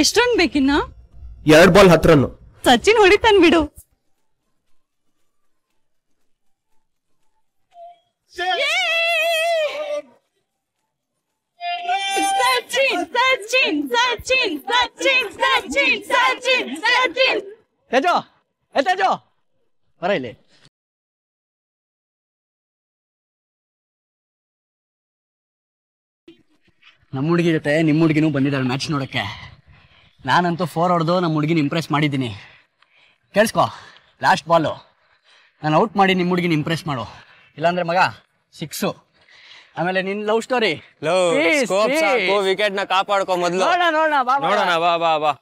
ಎಷ್ಟು ರನ್ ಬೇಕಿನ್ನ? 2 ball 10 run. Sachin ಹೊಡಿತಾನ್ ಬಿಡು. ಸಚಿನ್ ತೇಜೋ ಬರ ಇಲ್ಲಿ. ನಮ್ಮ ಹುಡುಗಿ ಜೊತೆ ನಿಮ್ಮ ಹುಡುಗಿನೂ ಬಂದಿದ್ದಾಳೆ ಮ್ಯಾಚ್ ನೋಡೋಕ್ಕೆ. ನಾನಂತೂ 4 ಹೊಡೆದು ನಮ್ಮ ಹುಡುಗಿನ ಇಂಪ್ರೆಸ್ ಮಾಡಿದ್ದೀನಿ. ಕೇಳಿಸ್ಕೊ, ಲಾಸ್ಟ್ ಬಾಲು ನಾನು ಔಟ್ ಮಾಡಿ ನಿಮ್ಮ ಹುಡುಗಿನ ಇಂಪ್ರೆಸ್ ಮಾಡು, ಇಲ್ಲಾಂದ್ರೆ ಮಗ 6. ಆಮೇಲೆ ನಿನ್ನ ಲವ್ ಸ್ಟೋರಿ ವಿಕೆಟ್ ನ ಕಾಪಾಡ್ಕೊ ಮೊದ್ಲು. ನೋಡೋಣ ಬಾ ಬಾ ಬಾ.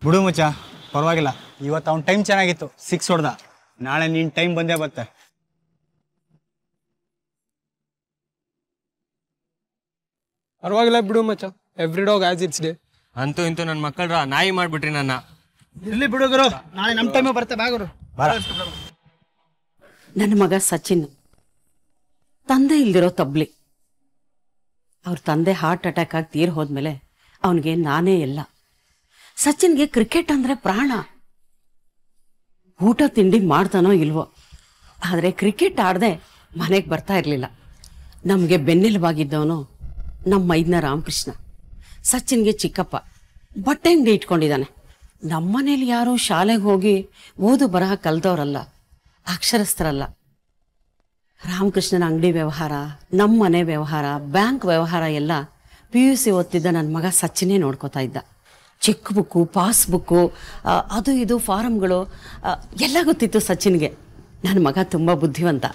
ಬಿಡು ಮುಚ್ಚ, ಪರವಾಗಿಲ್ಲ. ಇವತ್ತು ಅವ್ನ ಟೈಮ್ ಚೆನ್ನಾಗಿತ್ತು, 6 ಹೊಡೆದ. ನಾಳೆ ನಿನ್ನ ಟೈಮ್ ಬಂದೇ ಬರುತ್ತೆ. ಪರವಾಗಿಲ್ಲ ಬಿಡು ಮಚ್ಚ, every dog as it's day. ಅಂತೂ ಇಂತೂ ನನ್ನ ಮಕ್ಕಳ ನಾಯಿ ಮಾಡ್ಬಿಟ್ರಿ ನನ್ನ. ಇಲ್ಲಿ ಬಿಡುಗರು, ನಾಳೆ ನಮ್ಮ ಟೈಮೇ ಬರುತ್ತೆ. ಬಾಗರು ನನ್ನ ಮಗ ಸಚಿನ್ ತಂದೆ ಇಲ್ದಿರೋ ತಬ್ಲಿ. ಅವ್ರ ತಂದೆ ಹಾರ್ಟ್ ಅಟ್ಯಾಕ್ ಆಗಿ ತೀರ್ ಹೋದ್ಮೇಲೆ ಅವನಿಗೆ ನಾನೇ ಎಲ್ಲ. ಸಚಿನ್ಗೆ ಕ್ರಿಕೆಟ್ ಅಂದ್ರೆ ಪ್ರಾಣ. ಊಟ ತಿಂಡಿ ಮಾಡ್ತಾನೋ ಇಲ್ವೋ, ಆದರೆ ಕ್ರಿಕೆಟ್ ಆಡದೆ ಮನೆಗೆ ಬರ್ತಾ ಇರಲಿಲ್ಲ. ನಮಗೆ ಬೆನ್ನೆಲುಬಾಗಿದ್ದವನು ನಮ್ಮ ಮೈದ್ನ ರಾಮಕೃಷ್ಣ. ಸಚಿನ್ಗೆ ಚಿಕ್ಕಪ್ಪ ಬಟ್ಟೆ ಅಂಗಡಿ ಇಟ್ಕೊಂಡಿದ್ದಾನೆ. ನಮ್ಮನೇಲಿ ಯಾರೂ ಶಾಲೆಗೆ ಹೋಗಿ ಓದು ಬರಹ ಕಲ್ತವ್ರಲ್ಲ, ಅಕ್ಷರಸ್ಥರಲ್ಲ. ರಾಮಕೃಷ್ಣನ ಅಂಗಡಿ ವ್ಯವಹಾರ, ನಮ್ಮ ಮನೆ ವ್ಯವಹಾರ, ಬ್ಯಾಂಕ್ ವ್ಯವಹಾರ ಎಲ್ಲ PUC ಓದ್ತಿದ್ದ ನನ್ನ ಮಗ ಸಚಿನೇ ನೋಡ್ಕೋತಾ ಇದ್ದ. ಚೆಕ್ ಬುಕ್ಕು, ಪಾಸ್ಬುಕ್ಕು, ಅದು ಇದು ಫಾರಮ್ಗಳು ಎಲ್ಲ ಗೊತ್ತಿತ್ತು ಸಚಿನ್ಗೆ. ನನ್ನ ಮಗ ತುಂಬ ಬುದ್ಧಿವಂತ.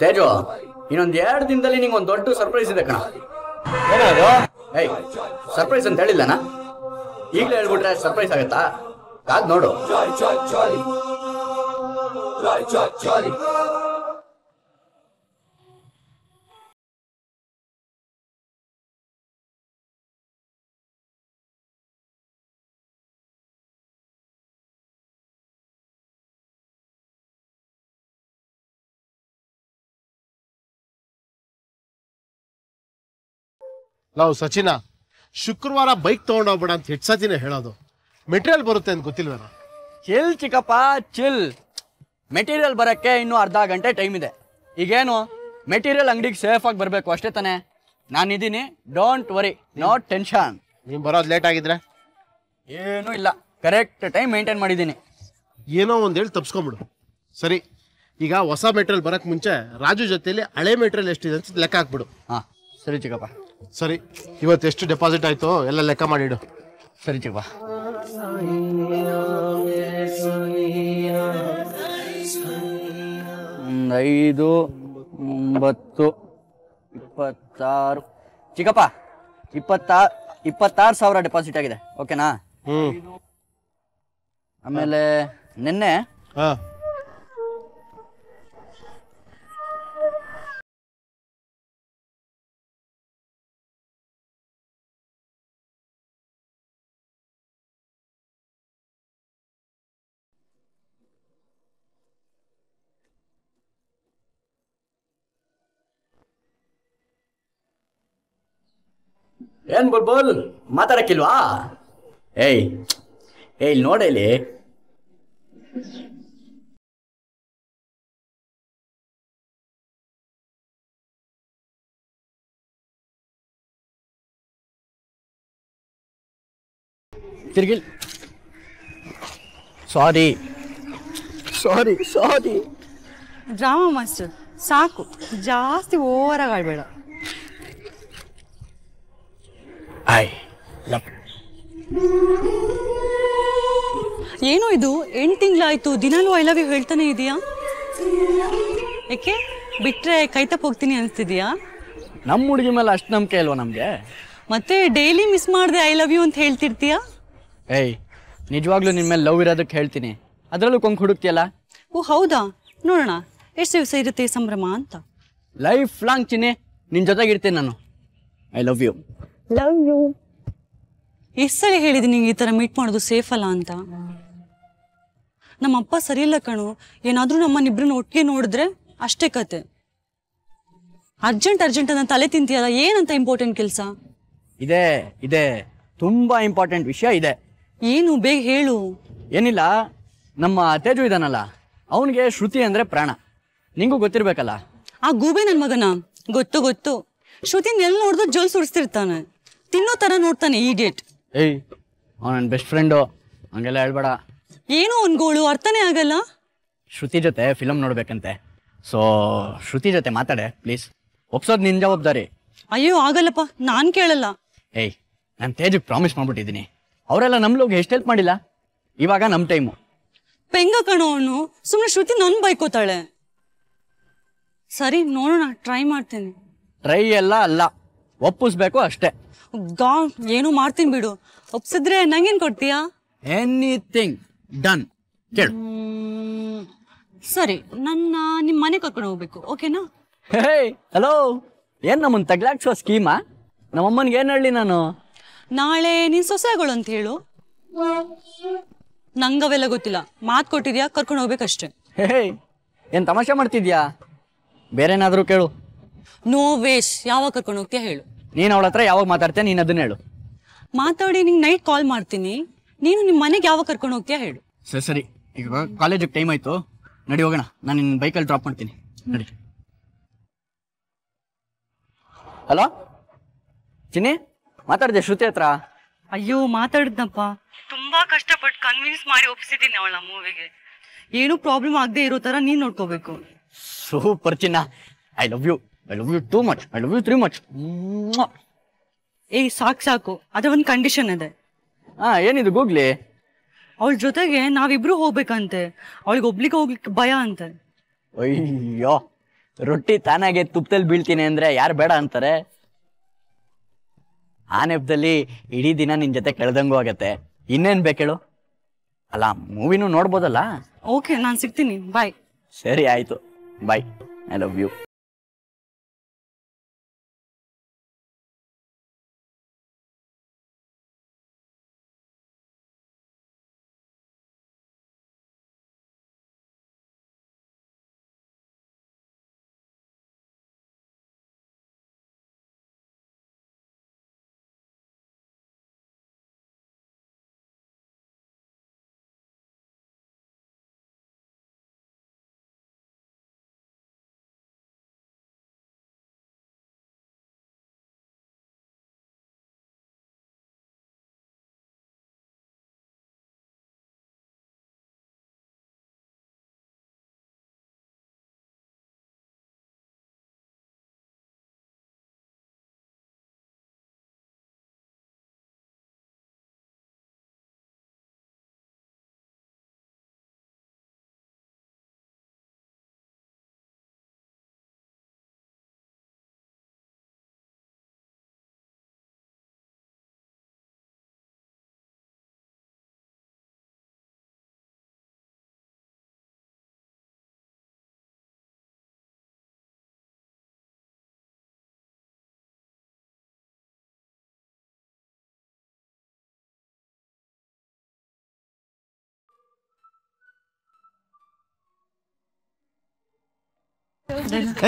ತೇಜು, ಇನ್ನೊಂದು 2 ದಿನದಲ್ಲಿ ನಿಂಗೆ ಒಂದು ದೊಡ್ಡ ಸರ್ಪ್ರೈಸ್ ಇದೆ ಕಣ. ಏನದು? ಏಯ್, ಸರ್ಪ್ರೈಸ್ ಅಂತ ಹೇಳಿಲ್ಲನಾ? ಈಗಲೇ ಹೇಳ್ಬಿಟ್ರೆ ಸರ್ಪ್ರೈಸ್ ಆಗತ್ತಾ? ಕಾದ್ ನೋಡು. ನಾವು ಸಚಿನ ಶುಕ್ರವಾರ ಬೈಕ್ ತಗೊಂಡೋಗ್ಬೇಡ ಅಂತ 8 ಸತಿನೇ ಹೇಳೋದು. ಮೆಟೀರಿಯಲ್ ಬರುತ್ತೆ ಅಂತ ಗೊತ್ತಿಲ್ವೇನೋ? ಚಿಲ್ ಚಿಕ್ಕಪ್ಪ ಚಿಲ್. ಮೆಟೀರಿಯಲ್ ಬರೋಕ್ಕೆ ಇನ್ನೂ ಅರ್ಧ ಗಂಟೆ ಟೈಮ್ ಇದೆ. ಈಗೇನು ಮೆಟೀರಿಯಲ್ ಅಂಗಡಿಗೆ ಸೇಫ್ ಆಗಿ ಬರಬೇಕು ಅಷ್ಟೇ ತಾನೆ. ನಾನಿದ್ದೀನಿ, ಡೋಂಟ್ ವರಿ, ನೋ ಟೆನ್ಷನ್. ನೀನು ಬರೋದು ಲೇಟ್ ಆಗಿದ್ರೆ ಏನೂ ಇಲ್ಲ, ಕರೆಕ್ಟ್ ಟೈಮ್ ಮೇಂಟೈನ್ ಮಾಡಿದ್ದೀನಿ. ಏನೋ ಒಂದು ಹೇಳಿ ತಪ್ಸ್ಕೊಂಬಿಡು. ಸರಿ, ಈಗ ಹೊಸ ಮೆಟೀರಿಯಲ್ ಬರೋಕ್ಕೆ ಮುಂಚೆ ರಾಜು ಜೊತೆಲಿ ಹಳೆ ಮೆಟೀರಿಯಲ್ ಎಷ್ಟಿದೆ ಅಂತ ಲೆಕ್ಕ ಹಾಕ್ಬಿಡು. ಹಾಂ ಸರಿ ಚಿಕ್ಕಪ್ಪ. ಸರಿ, ಇವತ್ತು ಎಷ್ಟು ಡೆಪಾಸಿಟ್ ಆಯಿತು ಎಲ್ಲ ಲೆಕ್ಕ ಮಾಡಿಡು. ಸರಿ ಚಿಕ್ಕಪ್ಪ. ಒಂದು 5, 9, 26 ಚಿಕ್ಕಪ್ಪ 26,000 ಡೆಪಾಸಿಟ್ ಆಗಿದೆ. ಓಕೆನಾ? ಆಮೇಲೆ ನಿನ್ನೆ ಹಾಂ ಏನ್ ಬುಲ್ಬುಲ್ ಮಾತಾಡಕ್ಕಿಲ್ವಾ? ಏಯ್ ಇಲ್ಲಿ ನೋಡ ಇಲ್ಲಿ. ತಿರ್ಗಿಲ್. ಸಾರಿ ಸಾರಿ ಸಾರಿ. ಡ್ರಾಮಾ ಮಾಸ್ಟರ್ ಸಾಕು, ಜಾಸ್ತಿ ಓವರಾಗಿ ಆಡ್ಬೇಡ. I love. ಏನು ಇದು 8 ತಿಂಗಳಾಯ್ತು, ದಿನಾಲೂ ಐ ಲವ್ ಯು ಹೇಳ್ತಾನೆ ಇದೆಯಾ? ಯಾಕೆ ಬಿಟ್ರೆ ಕೈ ತಪ್ಪ ಹೋಗ್ತೀನಿ ಅನಿಸ್ತಿದ್ಯಾ? ನಮ್ಮ ಹುಡುಗಿ ಮೇಲೆ ಅಷ್ಟು ನಂಬಿಕೆ ಇಲ್ವಾ ನಮಗೆ? ಮತ್ತೆ ಡೈಲಿ ಮಿಸ್ ಮಾಡಿದೆ ಐ ಲವ್ ಯು ಅಂತ ಹೇಳ್ತಿರ್ತೀಯಾ? ಏಯ್ ನಿಜವಾಗ್ಲೂ ನಿನ್ನ ಮೇಲೆ ಲವ್ ಇರೋದಕ್ಕೆ ಹೇಳ್ತೀನಿ, ಅದರಲ್ಲೂ ಕೊಂಕು ಹುಡುಕ್ತಿಯಲ್ಲ. ಓ ಹೌದಾ, ನೋಡೋಣ ಎಷ್ಟು ದಿವಸ ಇರುತ್ತೆ ಸಂಭ್ರಮ ಅಂತ. ಲೈಫ್ ಲಾಂಗ್ ಚಿನ್ನಿ ನಿನ್ನ ಜೊತೆಗಿರ್ತೀನಿ ನಾನು. I love you. Love you. ಎಷ್ಟು ಸಲ ಹೇಳಿದ್ದೀನಿ ನಿಂಗೆ ಈ ಥರ ಮೀಟ್ ಮಾಡೋದು ಸೇಫ್ ಅಲ್ಲ ಅಂತ. ನಮ್ಮಪ್ಪ ಸರಿ ಇಲ್ಲ ಕಣು, ಏನಾದರೂ ನಮ್ಮನ್ನಿಬ್ರನ್ನ ಒಟ್ಟಿಗೆ ನೋಡಿದ್ರೆ ಅಷ್ಟೇ ಕತೆ. ಅರ್ಜೆಂಟ್ ಅಂತ ತಲೆ ತಿಂತೀಯಲ್ಲ, ಏನಂತ ಇಂಪಾರ್ಟೆಂಟ್ ಕೆಲಸ? ಇದೆ ಇದೆ, ತುಂಬ ಇಂಪಾರ್ಟೆಂಟ್ ವಿಷಯ ಇದೆ. ಏನು ಬೇಗ ಹೇಳು. ಏನಿಲ್ಲ, ನಮ್ಮ ತೇಜು ಇದಾನಲ್ಲ, ಅವನಿಗೆ ಶ್ರುತಿ ಅಂದರೆ ಪ್ರಾಣ. ನಿಂಗೂ ಗೊತ್ತಿರ್ಬೇಕಲ್ಲ. ಆ ಗೂಬೆ ನನ್ನ ಮಗನ ಗೊತ್ತು. ಶ್ರುತಿನ ಎಲ್ಲ ನೋಡಿದ್ರು ಜೋಲ್ ಸುಡಿಸ್ತಿರ್ತಾನೆ, ತಿನ್ನೋ ಥರ ನೋಡ್ತಾನೆ ಈಡಿಯಟ್. ಏಯ್ ಅವ್ನು ನನ್ನ ಬೆಸ್ಟ್ ಫ್ರೆಂಡು, ಹಂಗೆಲ್ಲ ಹೇಳ್ಬೇಡ. ಏನೋ ಅನ್ಗೋಳು, ಅರ್ಥನೇ ಆಗಲ್ಲ. ಶ್ರುತಿ ಜೊತೆ ಫಿಲಮ್ ನೋಡ್ಬೇಕಂತೆ, ಸೊ ಶ್ರುತಿ ಜೊತೆ ಮಾತಾಡೆ ಪ್ಲೀಸ್. ಒಪ್ಸೋದು ನಿನ್ನ ಜವಾಬ್ದಾರಿ. ಅಯ್ಯೋ ಆಗಲ್ಲಪ್ಪ, ನಾನು ಕೇಳಲ್ಲ. ಏಯ್ ನಾನು ತೇಜಕ್ಕೆ ಪ್ರಾಮಿಸ್ ಮಾಡ್ಬಿಟ್ಟಿದ್ದೀನಿ. ಅವರೆಲ್ಲ ನಮ್ಮ ಲೋಗೆ ಎಷ್ಟು ಹೆಲ್ಪ್ ಮಾಡಿಲ್ಲ, ಇವಾಗ ನಮ್ಮ ಟೈಮು. ಪೆಂಗ ಕಣೋ ಅವನು, ಸುಮ್ಮನೆ ಶ್ರುತಿ ನನ್ನ ಬೈಕೋತಾಳೆ. ಸರಿ ನೋಡೋಣ, ಟ್ರೈ ಮಾಡ್ತೀನಿ. ಟ್ರೈ ಎಲ್ಲ ಅಲ್ಲ, ಒಪ್ಪಿಸ್ಬೇಕು ಅಷ್ಟೇ. ಗಾ ಏನೋ ಮಾಡ್ತೀನಿ ಬಿಡು. ಒಪ್ಸಿದ್ರೆ ನಂಗೇನು ಕೊಡ್ತೀಯಾ? Anything done. ಕೇಳು. ಸರಿ, ನನ್ನ ನಿಮ್ಮ ಮನೆ ಕರ್ಕೊಂಡು ಹೋಗ್ಬೇಕು, ಓಕೆನಾ? ಹೇ ಹಲೋ, ಏನು ನಮ್ಮನ್ನು ತಗ್ಲಾಕ್ಸೋ ಸ್ಕೀಮಾ? ನಮ್ಮಮ್ಮನಿಗೆ ಏನು ಹೇಳಿ ನಾನು? ನಾಳೆ ನೀನು ಸೊಸೆಗಳು ಅಂತ ಹೇಳು. ನಂಗವೆಲ್ಲ ಗೊತ್ತಿಲ್ಲ, ಮಾತು ಕೊಟ್ಟಿದ್ಯಾ, ಕರ್ಕೊಂಡು ಹೋಗ್ಬೇಕಷ್ಟೆ. ಹೇ ಏನು ತಮಾಷೆ ಮಾಡ್ತಿದ್ಯಾ? ಬೇರೆನಾದರೂ ಕೇಳು. ನೋ ವೇಶ್, ಯಾವಾಗ ಕರ್ಕೊಂಡು ಹೋಗ್ತೀಯಾ ಹೇಳು. ನೀನು ಅವಳ ಹತ್ರ ಯಾವಾಗ ಮಾತಾಡ್ತೀಯ, ನೀನು ಅದನ್ನ ಹೇಳು. ಮಾತಾಡಿ ನಿಂಗೆ ನೈಟ್ ಕಾಲ್ ಮಾಡ್ತೀನಿ, ನೀನು ನಿಮ್ಮ ಮನೆಗೆ ಯಾವಾಗ ಕರ್ಕೊಂಡು ಹೋಗ್ತೀಯಾ ಹೇಳು. ಸರಿ ಸರಿ, ಈಗ ಕಾಲೇಜಿಗೆ ಟೈಮ್ ಆಯಿತು, ನಡಿ ಹೋಗೋಣ. ನಾನು ನಿನ್ನ ಬೈಕಲ್ಲಿ ಡ್ರಾಪ್ ಮಾಡ್ತೀನಿ, ನಡಿ. ಹಲೋ ಚಿನ್ನಿ, ಮಾತಾಡಿದೆ ಶ್ರುತಿ ಹತ್ರ? ಅಯ್ಯೋ ಮಾತಾಡಿದ್ನಪ್ಪ, ತುಂಬಾ ಕಷ್ಟಪಟ್ಟು ಕನ್ವಿನ್ಸ್ ಮಾಡಿ ಒಪ್ಸಿದ್ದೀನಿ ಅವಳ ಮೂವಿಗೆ. ಏನೂ ಪ್ರಾಬ್ಲಮ್ ಆಗದೆ ಇರೋ ಥರ ನೀನು ನೋಡ್ಕೋಬೇಕು. ಸೂಪರ್ ಚಿನ್ನ, I love you too much, I love you three much. ಏಯ್ ಸಾಕು, ಅದ್ರ ಒಂದು ಕಂಡೀಷನ್ ಇದೆ. ಹಾಂ ಏನಿದು ಗೂಗ್ಲಿ? ಅವಳ ಜೊತೆಗೆ ನಾವಿಬ್ರು ಹೋಗ್ಬೇಕಂತೆ, ಅವಳಿಗೆ ಒಬ್ಳಿಗೆ ಹೋಗ್ಲಿಕ್ಕೆ ಭಯ ಅಂತೆ. ಅಯ್ಯೋ, ರೊಟ್ಟಿ ತಾನಾಗೆ ತುಪ್ಪದಲ್ಲಿ ಬೀಳ್ತೀನಿ ಅಂದರೆ ಯಾರು ಬೇಡ ಅಂತಾರೆ? ಆ ನೆಪದಲ್ಲಿ ಇಡೀ ದಿನ ನಿನ್ನ ಜೊತೆ ಕೆಳ್ದಂಗೂ ಆಗತ್ತೆ, ಇನ್ನೇನು ಬೇಕೇಳು? ಅಲ್ಲ ಮೂವಿನೂ ನೋಡ್ಬೋದಲ್ಲ. ಓಕೆ, ನಾನು ಸಿಗ್ತೀನಿ, ಬಾಯ್. ಸರಿ ಆಯಿತು, bye. I love you.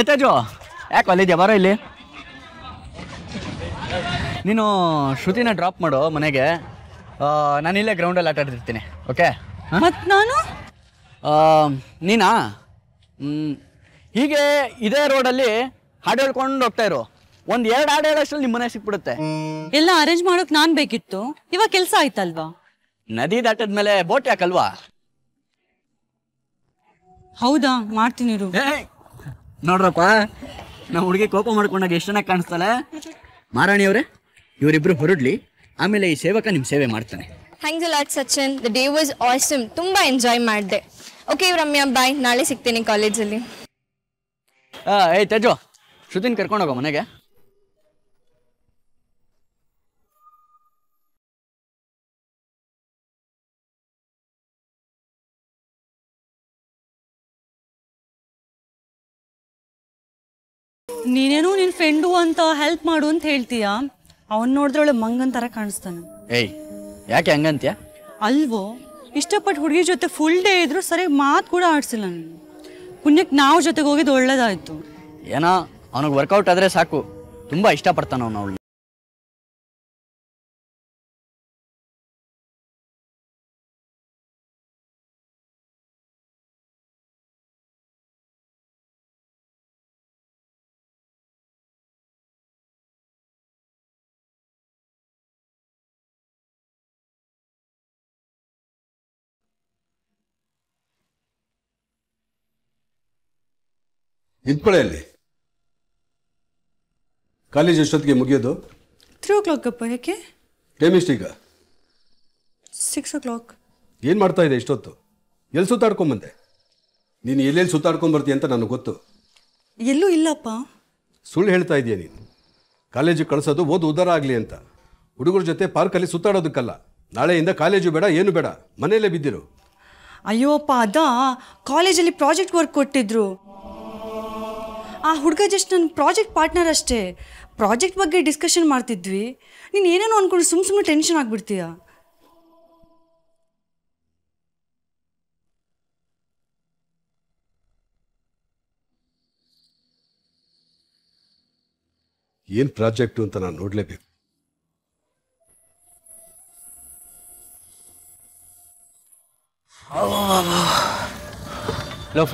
Teju ಯಾಕೆ ಅಲ್ಲಿದ್ಯಾ ಬರೋ ಇಲ್ಲಿ. ನೀನು ಶ್ರುತಿನ ಡ್ರಾಪ್ ಮಾಡು ಮನೆಗೆ. ನಾನಿಲ್ಲೇ ಗ್ರೌಂಡಲ್ಲಿ ಆಟ ಆಡ್ತಿರ್ತೀನಿ. ಓಕೆ? ಮತ್ತು ನಾನು ನೀನಾ ಹೀಗೆ ಇದೇ ರೋಡಲ್ಲಿ ಹಾಡು ಹೇಳ್ಕೊಂಡು ಹೋಗ್ತಾ ಇರು. 1-2 ಹಾಡು ಹೇಳೋಷ್ಟರಲ್ಲಿ ನಿಮ್ಮ ಮನೆ ಸಿಕ್ಬಿಡುತ್ತೆ. ಎಲ್ಲ ಅರೇಂಜ್ ಮಾಡೋಕೆ ನಾನು ಬೇಕಿತ್ತು, ಇವಾಗ ಕೆಲಸ ಆಯ್ತಲ್ವಾ? ನದಿ ದಾಟದ್ಮೇಲೆ ಬೋಟ್ ಯಾಕಲ್ವಾ? ಹೌದಾ, ಮಾಡ್ತೀನಿ. ನೋಡ್ರಪ್ಪ, ನಮ್ಮ ಹುಡುಗಿ ಕೋಪ ಮಾಡ್ಕೊಂಡಾಗ ಎಷ್ಟು ಚೆನ್ನಾಗಿ ಕಾಣಿಸ್ತಾಳೆ. ಮಾರಾಣಿಯವ್ರೆ, ಇವರಿಬ್ರು ಹೊರಡ್ಲಿ, ಆಮೇಲೆ ಈ ಸೇವಕ ನಿಮ್ಮ ಸೇವೆ ಮಾಡ್ತಾನೆ. Thanks a lot Sachin, the day was awesome. ತುಂಬ ಎಂಜಾಯ್ ಮಾಡಿದೆ. ಓಕೆ ರಮ್ಯಾ, ಬಾಯ್. ನಾಳೆ ಸಿಗ್ತೀನಿ ಕಾಲೇಜಲ್ಲಿ. ಏಯ್ ತೇಜು, ಶ್ರುತಿನ ಕರ್ಕೊಂಡೋಗೋ ಮನೆಗೆ. ನೀನೇನು ನಿನ್ನ ಫ್ರೆಂಡು ಅಂತ ಹೆಲ್ಪ್ ಮಾಡು ಅಂತ ಹೇಳ್ತೀಯಾ? ಅವನ್ ನೋಡಿದ್ರೊಳೆ ಮಂಗನ್ ಥರ ಕಾಣಿಸ್ತಾನೆ. ಏಯ್ ಯಾಕೆ ಹಂಗಂತ್ಯ? ಅಲ್ವೋ, ಇಷ್ಟಪಟ್ಟು ಹುಡುಗಿ ಜೊತೆ ಫುಲ್ ಡೇ ಇದ್ರು ಸರಿಯಾಗಿ ಮಾತು ಕೂಡ ಆಡ್ಸಿಲ್ಲ ನಾನು. ಪುಣ್ಯಕ್ಕೆ ನಾವು ಜೊತೆಗೆ ಹೋಗಿದ್ದು ಒಳ್ಳೇದಾಯ್ತು. ಏನೋ ಅವನಿಗೆ ವರ್ಕೌಟ್ ಆದರೆ ಸಾಕು, ತುಂಬ ಇಷ್ಟಪಡ್ತಾನ ಅವನು ಅವಳು. ನಿಂತ್ಕೊಳ್ಳಿ. ಕಾಲೇಜ್ ಎಷ್ಟೊತ್ತಿಗೆ ಮುಗಿಯೋದು? 3 o'clock ಅಪ್ಪ. ಯಾಕೆ? ಟೈಮ್ ಎಷ್ಟೀಗ? 6 o'clock. ಏನು ಮಾಡ್ತಾ ಇದೆ ಇಷ್ಟೊತ್ತು? ಎಲ್ಲಿ ಸುತ್ತಾಡ್ಕೊಂಬಂದೆ? ನೀನು ಎಲ್ಲೆಲ್ಲಿ ಸುತ್ತಾಡ್ಕೊಂಬರ್ತೀಯ ಅಂತ ನನಗೆ ಗೊತ್ತು. ಎಲ್ಲೂ ಇಲ್ಲಪ್ಪ. ಸುಳ್ಳು ಹೇಳ್ತಾ ಇದೆಯಾ ನೀನು? ಕಾಲೇಜಿಗೆ ಕಳಿಸೋದು ಓದು ಉದ್ದಾರ ಆಗಲಿ ಅಂತ. ಹುಡುಗರ ಜೊತೆ ಪಾರ್ಕಲ್ಲಿ ಸುತ್ತಾಡೋದಕ್ಕಲ್ಲ. ನಾಳೆಯಿಂದ ಕಾಲೇಜು ಬೇಡ, ಏನು ಬೇಡ, ಮನೆಯಲ್ಲೇ ಬಿದ್ದಿರು. ಅಯ್ಯೋ ಅಪ್ಪ, ಅದಾ ಕಾಲೇಜಲ್ಲಿ ಪ್ರಾಜೆಕ್ಟ್ ವರ್ಕ್ ಕೊಟ್ಟಿದ್ರು. ಆ ಹುಡುಗ ಜಸ್ಟ್ ನನ್ನ ಪ್ರಾಜೆಕ್ಟ್ ಪಾರ್ಟ್ನರ್ ಅಷ್ಟೇ. ಪ್ರಾಜೆಕ್ಟ್ ಬಗ್ಗೆ ಡಿಸ್ಕಷನ್ ಮಾಡ್ತಿದ್ವಿ. ನೀನು ಏನೇನೋ ಅಂದ್ಕೊಂಡು ಸುಮ್ಮನೆ ಟೆನ್ಷನ್ ಆಗಿಬಿಡ್ತೀಯ. ಏನು ಪ್ರಾಜೆಕ್ಟು ಅಂತ ನಾನು ನೋಡಲೇಬೇಕು.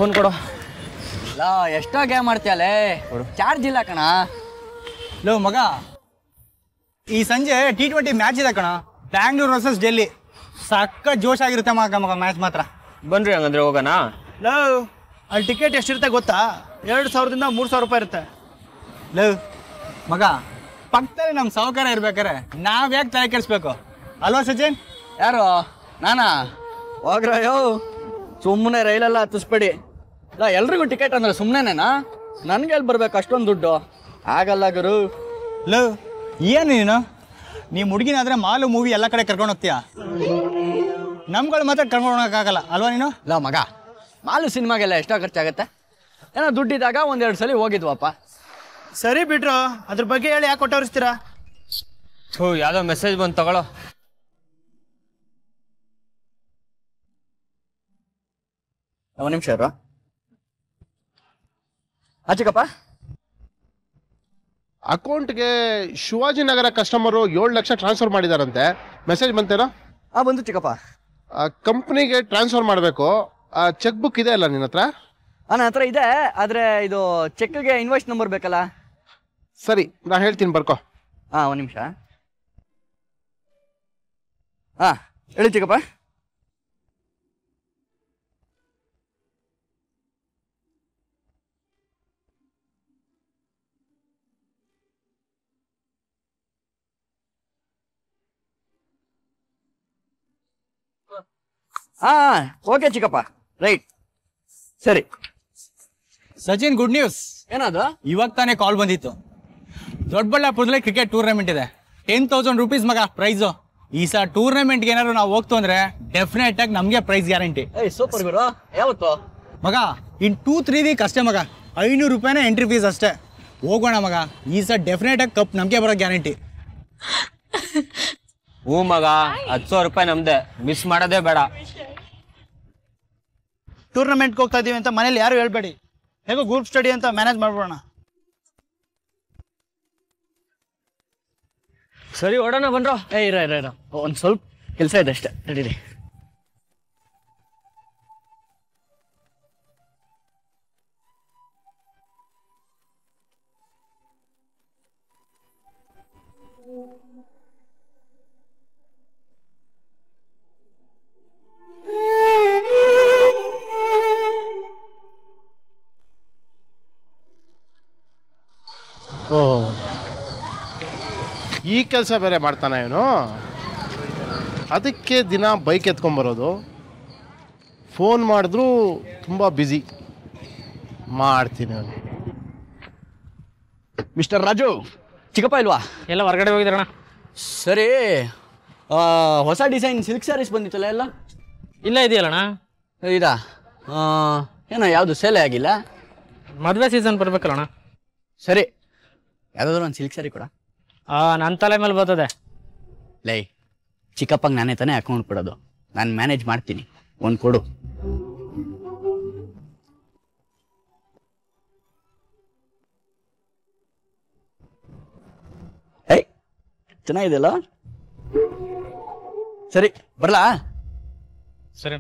ಫೋನ್ ಕೊಡು. ಎಷ್ಟೋ ಗೇಮ್ ಮಾಡ್ತೀಯಲ್ಲೇ, ಚಾರ್ಜ್ ಇಲ್ಲ ಕಣ. ಲೋ ಮಗ, ಈ ಸಂಜೆ T20 ಮ್ಯಾಚ್ ಇದೆ ಕಣ, ಬ್ಯಾಂಗ್ಳೂರ್ ವರ್ಸಸ್ ಡೆಲ್ಲಿ. ಸಕ್ಕ ಜೋಶ್ ಆಗಿರುತ್ತೆ ಮಗ ಮ್ಯಾಚ್ ಮಾತ್ರ. ಬನ್ರಿ ಹಂಗಂದ್ರೆ ಹೋಗೋಣ. ಲೋ, ಅಲ್ಲಿ ಟಿಕೆಟ್ ಎಷ್ಟಿರುತ್ತೆ ಗೊತ್ತಾ? 2,000ದಿಂದ 3,000 ರೂಪಾಯಿ ಇರುತ್ತೆ. ಲೋ ಮಗ, ಪಕ್ಕದಲ್ಲಿ ನಮ್ಮ ಸಾಹುಕಾರ ಇರ್ಬೇಕಾರೆ ನಾವ್ ಯಾಕೆ ತಲೆ ಕೆಡಿಸ್ಬೇಕು ಅಲ್ವಾ ಸಚಿನ್? ಯಾರು ನಾನಾ? ಹೋಗ್ರಯ್ಯೋ, ಸುಮ್ಮನೆ ರೈಲೆಲ್ಲ ಹತ್ತಿಸ್ಬೇಡಿ. ಇಲ್ಲ, ಎಲ್ರಿಗೂ ಟಿಕೆಟ್ ಅಂದ್ರೆ ಸುಮ್ಮನೆನಾ? ನನಗೆ ಎಲ್ಲಿ ಬರ್ಬೇಕು ಅಷ್ಟೊಂದು ದುಡ್ಡು? ಆಗಲ್ಲ ಗುರು. ಲೋ, ಏನು ನೀನು ನಿಮ್ಮ ಹುಡುಗಿನಾದ್ರೆ ಮಾಲು ಮೂವಿ ಎಲ್ಲ ಕಡೆ ಕರ್ಕೊಂಡು ಹೋಗ್ತೀಯ, ನಮ್ಗಳು ಮಾತ್ರ ಕರ್ಕೊಂಡು ಹೋಗೋಕ್ಕಾಗಲ್ಲ ಅಲ್ವಾ ನೀನು? ಇಲ್ಲ ಮಗ, ಮಾಲು ಸಿನಿಮಾಗೆಲ್ಲ ಎಷ್ಟೋ ಖರ್ಚಾಗತ್ತೆ? ಏನೋ ದುಡ್ಡಿದ್ದಾಗ 1-2 ಸಲ ಹೋಗಿದ್ವಪ್ಪ. ಸರಿ ಬಿಟ್ರು, ಅದ್ರ ಬಗ್ಗೆ ಹೇಳಿ ಯಾಕೆ ಕೊಟ್ಟವರಿಸ್ತೀರಾ? ಯಾವುದೋ ಮೆಸೇಜ್ ಬಂದು ತಗೊಳ್ಳೋ. ಒಂದು ನಿಮಿಷ ಇರು. ಚಿಕ್ಕಪ್ಪ, ಅಕೌಂಟ್ಗೆ ಶಿವಾಜಿನಗರ ಕಸ್ಟಮರು 7 ಲಕ್ಷ ಟ್ರಾನ್ಸ್ಫರ್ ಮಾಡಿದಾರಂತೆ. ಮೆಸೇಜ್ ಬಂತೇನೋ? ಬಂದು ಚಿಕ್ಕಪ್ಪ. ಕಂಪ್ನಿಗೆ ಟ್ರಾನ್ಸ್ಫರ್ ಮಾಡಬೇಕು. ಚೆಕ್ ಬುಕ್ ಇದೆ ಅಲ್ಲ ನಿನ್ನ ಹತ್ರ? ನನ್ನ ಹತ್ರ ಇದೆ, ಆದರೆ ಇದು ಚೆಕ್ಗೆ ಇನ್ವಾಯ್ಸ್ ನಂಬರ್ ಬೇಕಲ್ಲ. ಸರಿ, ನಾನು ಹೇಳ್ತೀನಿ, ಬರ್ಕೋ. ಒಂದು ನಿಮಿಷ. ಹೇಳಿ ಚಿಕ್ಕಪ್ಪ. ಓಕೆ ಚಿಕ್ಕಪ್ಪ, ರೈಟ್, ಸರಿ. Sachin, good news. ಏನದು? ಇವಾಗ ತಾನೇ ಕಾಲ್ ಬಂದಿತ್ತು. ದೊಡ್ಡಬಳ್ಳಾಪುರದಲ್ಲಿ ಕ್ರಿಕೆಟ್ ಟೂರ್ನಮೆಂಟ್ ಇದೆ. 10,000 ರೂಪೀಸ್ ಮಗ ಪ್ರೈಸು. ಈ ಸಲ ಟೂರ್ನಮೆಂಟ್ಗೆ ಏನಾದ್ರು ನಾವು ಹೋಗ್ತು ಅಂದ್ರೆ ಡೆಫಿನೆಟ್ ಆಗಿ ನಮಗೆ ಪ್ರೈಸ್ ಗ್ಯಾರಂಟಿ. ಸೂಪರ್ ಗುರು. ಯಾವತ್ತು ಮಗ? ಇನ್ 2-3 ವೀಕ್ ಅಷ್ಟೇ ಮಗ. 500 ರೂಪಾಯಿನೇ ಎಂಟ್ರಿ ಫೀಸ್ ಅಷ್ಟೇ. ಹೋಗೋಣ ಮಗ, ಈ ಸಲ ಡೆಫಿನೆಟ್ ಆಗಿ ಕಪ್ ನಮಗೆ ಬರೋ ಗ್ಯಾರಂಟಿ. ಹ್ಞೂ ಮಗ, 10,000 ರೂಪಾಯಿ ನಮ್ದೆ, ಮಿಸ್ ಮಾಡೋದೇ ಬೇಡ. ಟೂರ್ನಮೆಂಟ್ಗೆ ಹೋಗ್ತಾ ಇದೀವಿ ಅಂತ ಮನೇಲಿ ಯಾರು ಹೇಳ್ಬೇಡಿ. ಹೇಗೋ ಗ್ರೂಪ್ ಸ್ಟಡಿ ಅಂತ ಮ್ಯಾನೇಜ್ ಮಾಡ್ಬಿಡೋಣ. ಸರಿ ಓಡೋಣ ಬನ್ರೋ. ಇರ ಒಂದು ಸ್ವಲ್ಪ ಕೆಲಸ ಇದೆ ಅಷ್ಟೇ, ನಡೀರಿ. ಈ ಕೆಲಸ ಬೇರೆ ಮಾಡ್ತಾನೆ ಇವನು. ಅದಕ್ಕೆ ದಿನ ಬೈಕ್ ಎತ್ಕೊಂಬರೋದು. ಫೋನ್ ಮಾಡಿದ್ರು ತುಂಬ ಬ್ಯುಸಿ. ಮಾಡ್ತೀನಿ ಅವನು. ಮಿಸ್ಟರ್ ರಾಜು, ಚಿಕ್ಕಪ್ಪ ಇಲ್ವಾ? ಎಲ್ಲ ಹೊರಗಡೆ ಹೋಗಿದಾರಣ. ಸರಿ, ಹೊಸ ಡಿಸೈನ್ ಸಿಲ್ಕ್ ಸ್ಯಾರೀಸ್ ಬಂದಿತ್ತಲ್ಲ ಎಲ್ಲ? ಇಲ್ಲ ಇದೆಯಲ್ಲಣ್ಣ. ಇದಾ? ಏನೋ ಯಾವುದು ಸೇಲೆ ಆಗಿಲ್ಲ? ಮದುವೆ ಸೀಸನ್ ಬರ್ಬೇಕಲ್ಲಣ್ಣ. ಸರಿ, ಯಾವುದಾದ್ರು ಒಂದು ಸಿಲ್ಕ್ ಸ್ಯಾರಿ ಕೊಡ. ನನ್ನ ತಲೆ ಮೇಲೆ ಬರ್ತದೆ. ಲೈ, ಚಿಕ್ಕಪ್ಪಂಗೆ ನಾನೇ ತಾನೇ ಅಕೌಂಟ್ ಕೊಡೋದು. ನಾನು ಮ್ಯಾನೇಜ್ ಮಾಡ್ತೀನಿ, ಒಂದು ಕೊಡು. ಏಯ್, ಚೆನ್ನಾಗಿದೆಯಲ್ಲ? ಸರಿ, ಬರಲಾ? ಸರಿ.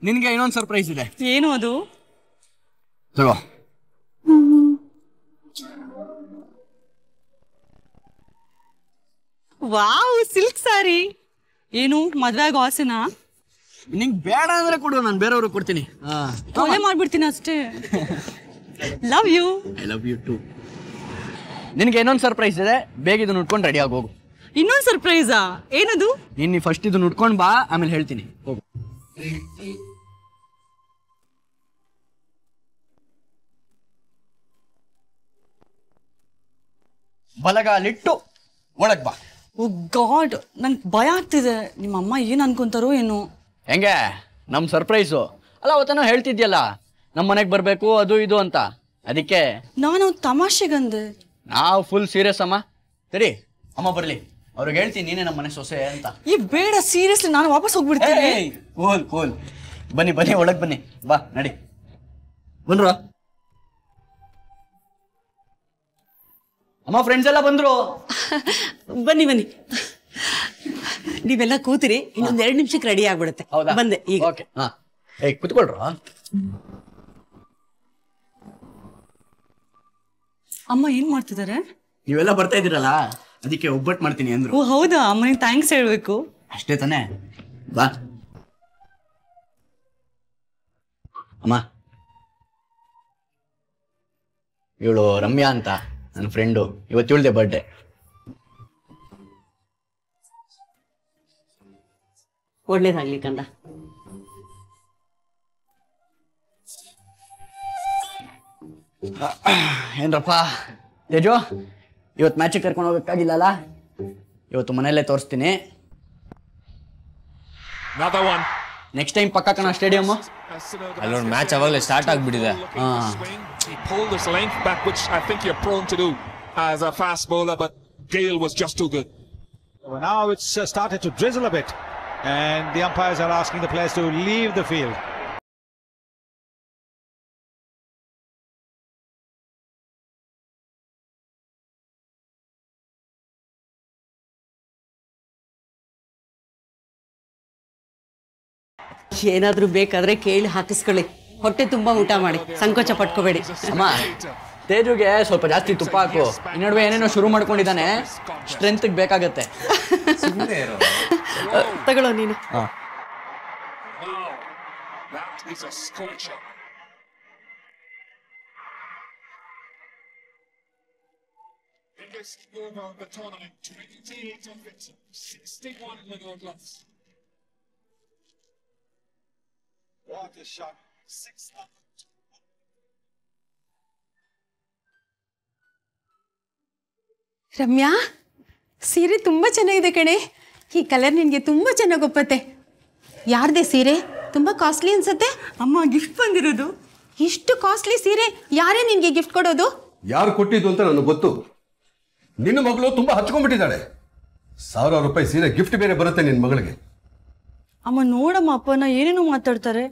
ನಿನಗೆ ಇನ್ನೊಂದು ಸರ್ಪ್ರೈಸ್ ಇದೆ. ಏನು ಅದು? ತಗೋ. Wow, silk sari. ಏನು ಮದ್ವೆ ಆಗೋ ಆಸೆನಾ? ನಿಂಗೆ ಬೇಡ ಅಂದ್ರೆ ಕೊಡು, ನಾನು ಬೇರೆಯವ್ರಿಗೆ ಕೊಡ್ತೀನಿ. ಕೊಲೆ ಮಾಡ್ಬಿಡ್ತೀನಿ ಅಷ್ಟೇ. Love you. I love you too. ನಿನಗೆ ಇನ್ನೊಂದು ಸರ್ಪ್ರೈಸ್ ಇದೆ, ಬೇಗ ಇದನ್ನ ಉಟ್ಕೊಂಡು ರೆಡಿ ಆಗಿ ಹೋಗು. ಇನ್ನೊಂದು ಸರ್ಪ್ರೈಸಾ? ಏನದು? ನೀನು ಫಸ್ಟ್ ಇದನ್ನ ಉಟ್ಕೊಂಡು ಬಾ, ಆಮೇಲೆ ಹೇಳ್ತೀನಿ. ಹೋಗು. ಬಲಗಾಲಿಟ್ಟು ಒಳಗ್ ಬಾ. ಓ ಗಾಡ್, ನಂಗೆ ಭಯ ಆಗ್ತಿದೆ. ನಿಮ್ಮ ಅಮ್ಮ ಏನು ಅನ್ಕೊಂತಾರೋ ಏನು. ಹೆಂಗೆ ನಮ್ಮ ಸರ್ಪ್ರೈಸು ಅಲ್ಲ? ಅವತ್ತನೋ ಹೇಳ್ತಿದ್ಯಲ್ಲ ನಮ್ಮ ಮನೆಗೆ ಬರಬೇಕು ಅದು ಇದು ಅಂತ, ಅದಕ್ಕೆ ನಾನು ತಮಾಷೆಗಂದೆ. ನಾವು ಫುಲ್ ಸೀರಿಯಸ್ ಅಮ್ಮ. ಸರಿ, ಅಮ್ಮ ಬರಲಿ, ಅವ್ರಿಗೆ ಹೇಳ್ತೀನಿ ನೀನೇ ನಮ್ಮ ಮನೆ ಸೊಸೆ ಅಂತ. ಈ ಬೇಡ, ಸೀರಿಯಸ್ಲಿ ನಾನು ವಾಪಸ್ ಹೋಗ್ಬಿಡ್ತೀನಿ. ಕೂಲ್ ಕೂಲ್, ಬನ್ನಿ ಬನ್ನಿ, ಒಳಗೆ ಬನ್ನಿ, ಬಾ ನಡಿ. ಬನ್ರ ಅಮ್ಮ, ಫ್ರೆಂಡ್ಸ್ ಎಲ್ಲ ಬಂದ್ರು. ಬನ್ನಿ ಬನ್ನಿ, ನೀವೆಲ್ಲ ಕೂತಿರಿ, ಇನ್ನೊಂದ್ 2 ನಿಮಿಷಕ್ಕೆ ರೆಡಿ ಆಗ್ಬಿಡುತ್ತೆ. ಹೌದಾ? ಬಂದೆ ಈಗ. ಓಕೆ. ಹಾ, ಕುತ್ಕೊಳ್ರ. ಅಮ್ಮ ಏನ್ ಮಾಡ್ತಿದ್ದಾರೆ? ನೀವೆಲ್ಲ ಬರ್ತಾ ಇದ್ದೀರಲ್ಲ, ಅದಕ್ಕೆ ಒಬ್ಬಟ್ಟು ಮಾಡ್ತೀನಿ ಅಂದ್ರು. ಓ ಹೌದಾ? ಅಮ್ಮನಿಗೆ ಥ್ಯಾಂಕ್ಸ್ ಹೇಳ್ಬೇಕು. ಅಷ್ಟೇ ತಾನೇ, ಬಾ. ಅಮ್ಮ, ಇವಳು ರಮ್ಯಾ ಅಂತ ನನ್ನ ಫ್ರೆಂಡು, ಇವತ್ತು ಇವಳದೆ ಬರ್ಡೇ. ಒಳ್ಳೇದಾಗ್ಲಿ ಕಂದ. ಏನ್ರಪ್ಪ ತೇಜು, ಇವತ್ತು ಮ್ಯಾಚಿಗೆ ಕರ್ಕೊಂಡು ಹೋಗಕ್ಕಾಗಿಲ್ಲಲ್ಲ? ಇವತ್ತು ಮನೆಯಲ್ಲೇ ತೋರಿಸ್ತೀನಿ. ನೆಕ್ಸ್ಟ್ ಟೈಮ್ ಪಕ್ಕ ಕಣ ಸ್ಟೇಡಿಯಮ್. ಅಲ್ಲೊಂದು ಮ್ಯಾಚ್ ಅವಾಗಲೇ ಸ್ಟಾರ್ಟ್ ಆಗ್ಬಿಟ್ಟಿದೆ. He pulled his length back, which I think you're prone to do as a fast bowler, but Gale was just too good. Well, now it's started to drizzle a bit, and the umpires are asking the players to leave the field. ಏನಾದರೂ ಬೇಕಾದರೆ ಕೇಳಿ ಹಾಕಿಸ್ಕೊಳ್ಳಿ. ಹೊಟ್ಟೆ ತುಂಬ ಊಟ ಮಾಡಿ, ಸಂಕೋಚ ಪಟ್ಕೋಬೇಡಿ. ಅಮ್ಮ, ತೇಜುಗೆ ಸ್ವಲ್ಪ ಜಾಸ್ತಿ ತುಪ್ಪ ಹಾಕು. ಈ ನಡುವೆ ಏನೇನೋ ಶುರು ಮಾಡ್ಕೊಂಡಿದ್ದಾನೆ, ಸ್ಟ್ರೆಂತ್ಗೆ ಬೇಕಾಗತ್ತೆ. ತಗೊಳ್ಳೋ ನೀನು. It's a scorcher. Biggest over of the tournament, 28 of it, 61 medal gloves. What a shot, 6 up. Ramya, ಸೀರೆ ತುಂಬ ಚೆನ್ನಾಗಿದೆ ಕಣೆ. ಈ ಕಲರ್ ನಿನಗೆ ತುಂಬ ಚೆನ್ನಾಗಿ ಒಪ್ಪತ್ತೆ. ಯಾರ್ದೇ ಸೀರೆ? ತುಂಬ ಕಾಸ್ಟ್ಲಿ ಅನ್ಸುತ್ತೆ. ಅಮ್ಮ, ಗಿಫ್ಟ್ ಬಂದಿರೋದು. ಇಷ್ಟು ಕಾಸ್ಟ್ಲಿ ಸೀರೆ ಯಾರೇ ನಿನಗೆ ಗಿಫ್ಟ್ ಕೊಡೋದು? ಯಾರು ಕೊಟ್ಟಿದ್ದು ಅಂತ ನನಗೆ ಗೊತ್ತು. ನಿನ್ನ ಮಗಳು ತುಂಬಾ ಹಚ್ಕೊಂಡ್ಬಿಟ್ಟಿದ್ದಾಳೆ. 1000 ರೂಪಾಯಿ ಸೀರೆ ಗಿಫ್ಟ್ ಬೇರೆ ಬರುತ್ತೆ ನಿನ್ನ ಮಗಳಿಗೆ. ಅಮ್ಮ ನೋಡಮ್ಮ, ಅಪ್ಪನ ಏನೇನೋ ಮಾತಾಡ್ತಾರೆ.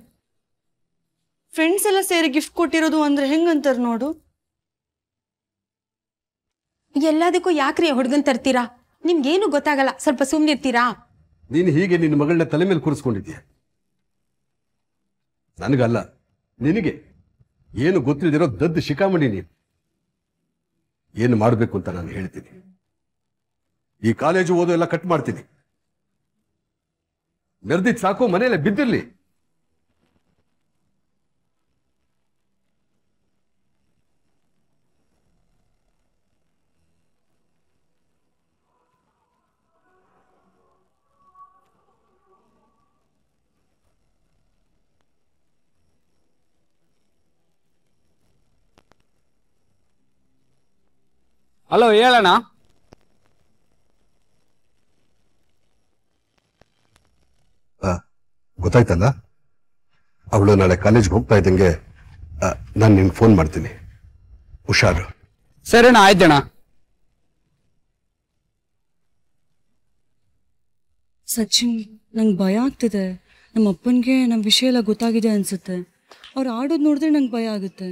ಫ್ರೆಂಡ್ಸ್ ಎಲ್ಲ ಸೇರಿ ಗಿಫ್ಟ್ ಕೊಟ್ಟಿರೋದು ಅಂದ್ರೆ ಹೆಂಗಂತಾರೆ ನೋಡು. ಎಲ್ಲದಕ್ಕೂ ಯಾಕ್ರಿ ಹುಡುಗನ್ ತರ್ತೀರಾ? ನಿಮ್ಗೇನು ಗೊತ್ತಾಗಲ್ಲ, ಸ್ವಲ್ಪ ಸುಮ್ಮನಿರ್ತೀರಾ? ನೀನು ಹೀಗೆ ನಿನ್ನ ಮಗಳನ್ನ ತಲೆ ಮೇಲೆ ಕೂರಿಸ್ಕೊಂಡಿದ್ದೀಯ. ನನಗಲ್ಲ, ನಿನಗೆ. ಏನು ಗೊತ್ತಿಲ್ದಿರೋ ದದ್ದು ಶಿಖಾಮಣಿ ನೀನು. ಏನು ಮಾಡಬೇಕು ಅಂತ ನಾನು ಹೇಳ್ತೀನಿ. ಈ ಕಾಲೇಜು ಓದು ಎಲ್ಲ ಕಟ್ ಮಾಡ್ತೀನಿ. ನೆರೆದಿದ್ದು ಸಾಕು, ಮನೆಯಲ್ಲೇ ಬಿದ್ದಿರ್ಲಿ. ಹಲೋ, ಹೇಳಣ್ಣ. ಗೊತ್ತಾಯ್ತಲ್ಲ, ಅವಳು ನಾಳೆ ಕಾಲೇಜ್ಗೆ ಹೋಗ್ತಾ ಇದ್ದಂಗೆ ನಾನು ನಿನ್ಗೆ ಫೋನ್ ಮಾಡ್ತೀನಿ. ಹುಷಾರು. ಸರಿಣ್ಣ, ಆಯ್ತಣ್ಣ. ಸಚಿನ್, ನಂಗೆ ಭಯ ಆಗ್ತಿದೆ. ನಮ್ಮ ಅಪ್ಪನಿಗೆ ನಮ್ಮ ವಿಷಯ ಎಲ್ಲ ಗೊತ್ತಾಗಿದೆ ಅನ್ಸುತ್ತೆ. ಅವ್ರು ಆಡೋದು ನೋಡಿದ್ರೆ ನಂಗೆ ಭಯ ಆಗುತ್ತೆ.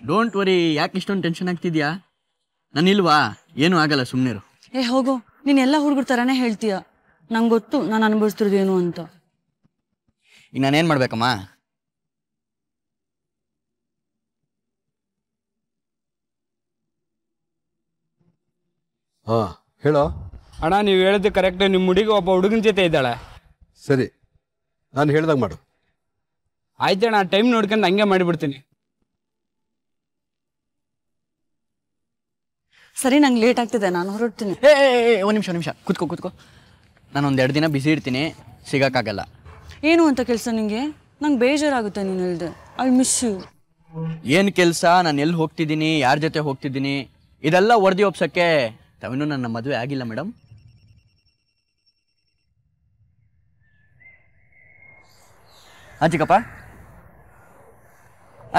ಡೋಂಟ್ ವರಿ, ಯಾಕೆ ಇಷ್ಟೊಂದು ಟೆನ್ಷನ್ ಆಗ್ತಿದ್ಯಾ? ನಾನಿಲ್ವಾ, ಏನೂ ಆಗಲ್ಲ, ಸುಮ್ಮನಿರು. ಹೋಗೋ, ನೀನು ಎಲ್ಲ ಹುಡುಗರ ಥರನೇ ಹೇಳ್ತೀಯ. ನಂಗೆ ಗೊತ್ತು ನಾನು ಅನುಭವಿಸ್ತಿರೋದು ಏನು ಅಂತ. ಈಗ ನಾನೇನು ಮಾಡ್ಬೇಕಮ್ಮ? ಹೇಳೋ. ಅಣ್ಣ, ನೀವು ಹೇಳಿದ್ದು ಕರೆಕ್ಟ್. ನಿಮ್ಮ ಹುಡುಗಿ ಒಬ್ಬ ಹುಡುಗನ ಜೊತೆ ಇದ್ದಾಳೆ. ಸರಿ, ನಾನು ಹೇಳ್ದಾಗ ಮಾಡು. ಆಯ್ತಣ್ಣ, ಟೈಮ್ ನೋಡ್ಕೊಂಡು ಹಂಗೆ ಮಾಡಿಬಿಡ್ತೀನಿ. ಸರಿ, ನಂಗೆ ಲೇಟ್ ಆಗ್ತಿದೆ, ನಾನು ಹೊರಡ್ತೀನಿ. ಒಂದು ನಿಮಿಷ ಕೂತ್ಕೋ. ನಾನೊಂದು 2 ದಿನ ಬಿಸಿ ಇರ್ತೀನಿ, ಸಿಗೋಕ್ಕಾಗಲ್ಲ. ಏನು ಅಂತ ಕೆಲಸ ನಿಂಗೆ? ನಂಗೆ ಬೇಜಾರಾಗುತ್ತೆ ನೀನು ಹೇಳ್ದೆ. I miss you. ಏನು ಕೆಲಸ, ನಾನು ಎಲ್ಲಿ ಹೋಗ್ತಿದ್ದೀನಿ, ಯಾರ ಜೊತೆ ಹೋಗ್ತಿದ್ದೀನಿ, ಇದೆಲ್ಲ ವರದಿ ಒಪ್ಸೋಕ್ಕೆ ತಾವಿನ್ನೂ ನನ್ನ ಮದುವೆ ಆಗಿಲ್ಲ ಮೇಡಮ್. ಚಿಕ್ಕಪ್ಪ,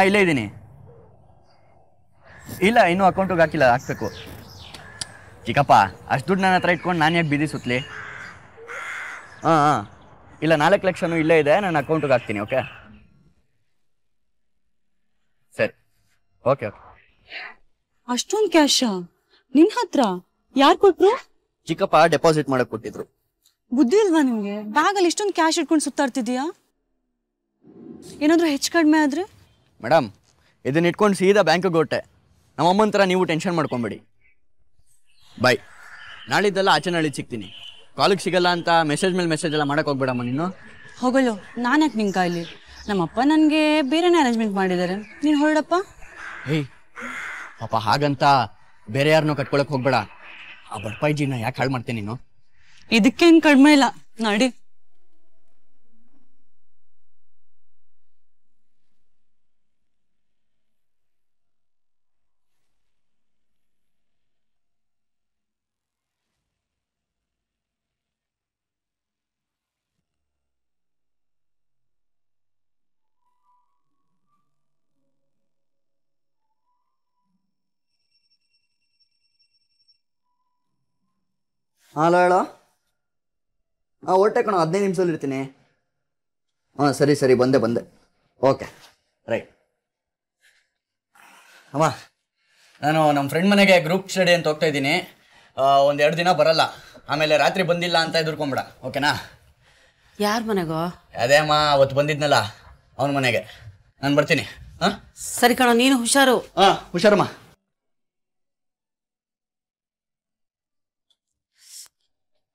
ಇಲ್ಲೇ ಇದ್ದೀನಿ. ಇಲ್ಲ, ಇನ್ನೂ ಅಕೌಂಟಿಗೆ ಹಾಕಿಲ್ಲ, ಹಾಕ್ಬೇಕು. ಚಿಕ್ಕಪ್ಪ, ಅಷ್ಟು ದುಡ್ಡು ನನ್ನ ಹತ್ರ ಇಟ್ಕೊಂಡು ನಾನು ಯಾಕೆ ಬೀದಿ ಸುತ್ತಲಿ? ಇಲ್ಲ, 4 ಲಕ್ಷನೂ ಇಲ್ಲೇ ಇದೆ, ನಾನು ಅಕೌಂಟಿಗೆ ಹಾಕ್ತೀನಿ. ಓಕೆ, ಸರಿ, ಓಕೆ. ಅಷ್ಟೊಂದು ಕ್ಯಾಶಾ ನಿನ್ನ ಹತ್ರ? ಯಾರು ಕೊಟ್ರು? ಚಿಕ್ಕಪ್ಪ ಡೆಪಾಸಿಟ್ ಮಾಡಕ್ಕೆ ಕೊಟ್ಟಿದ್ರು. ಬುದ್ಧಿ ಇಲ್ವಾ ನಿಮಗೆ? ಬ್ಯಾಗಲ್ಲಿ ಇಷ್ಟೊಂದು ಕ್ಯಾಶ್ ಇಟ್ಕೊಂಡು ಸುತ್ತಾಡ್ತಿದ್ಯಾ? ಏನಾದರೂ ಹೆಚ್ಚು ಕಡಿಮೆ ಆದರೆ? ಮೇಡಮ್, ಇದನ್ನ ಇಟ್ಕೊಂಡು ಸೀದಾ ಬ್ಯಾಂಕಿಗೆ ಹೊಟ್ಟೆ. ನಮ್ಮಮ್ಮನ ಥರ ನೀವು ಟೆನ್ಷನ್ ಮಾಡ್ಕೊಂಬೇಡಿ. ಬಾಯ್. ನಾಳಿದ್ದೆಲ್ಲ ಆಚೆ ನಾಳಿದ್ದು ಸಿಗ್ತೀನಿ. ಕಾಲಿಗೆ ಸಿಗಲ್ಲ ಅಂತ ಮೆಸೇಜ್ ಮೇಲೆ ಮೆಸೇಜ್ ಎಲ್ಲ ಮಾಡಕ್ಕೆ ಹೋಗ್ಬೇಡಮ್ಮ ನೀನು. ಹೋಗಲು, ನಾನು ಯಾಕೆ ನಿನ್ನ ಕಾಯಿಲಿ? ನಮ್ಮಪ್ಪ ನನಗೆ ಬೇರೆನೇ ಅರೇಂಜ್ಮೆಂಟ್ ಮಾಡಿದ್ದಾರೆ, ನೀನು ಹೊರಡಪ್ಪ. ಪಾಪ ಹಾಗಂತ ಬೇರೆ ಯಾರನ್ನೂ ಕಟ್ಕೊಳಕ್ಕೆ ಹೋಗ್ಬೇಡ. ಆ ಬಡ್ಪಾಯಿಜಿನ ಯಾಕೆ ಹಾಳು ಮಾಡ್ತೀನಿ ನೀನು? ಇದಕ್ಕೇನು ಕಡಿಮೆ ಇಲ್ಲ, ನಡಿ. ಹಲೋ, ಹೇಳೋ. ಹೊರಟೆ ಕಣೋ, 15 ನಿಮಿಷದಲ್ಲಿ ಇರ್ತೀನಿ. ಸರಿ, ಬಂದೆ. Okay, right. ಅಮ್ಮ, ನಾನು ನಮ್ಮ ಫ್ರೆಂಡ್ ಮನೆಗೆ ಗ್ರೂಪ್ ಸ್ಟಡಿ ಅಂತ ಹೋಗ್ತಾ ಇದ್ದೀನಿ. 1-2 ದಿನ ಬರಲ್ಲ. ಆಮೇಲೆ ರಾತ್ರಿ ಬಂದಿಲ್ಲ ಅಂತ ಎದುರ್ಕೊಂಬಿಡ, ಓಕೆನಾ? ಯಾರ ಮನೆಗೋ? ಅದೇ ಅಮ್ಮ ಅವತ್ತು ಬಂದಿದ್ನಲ್ಲ ಅವನ ಮನೆಗೆ. ನಾನು ಬರ್ತೀನಿ. ಹಾಂ ಸರಿ ಕಣ, ನೀನು ಹುಷಾರು. ಹಾಂ ಹುಷಾರಮ್ಮ.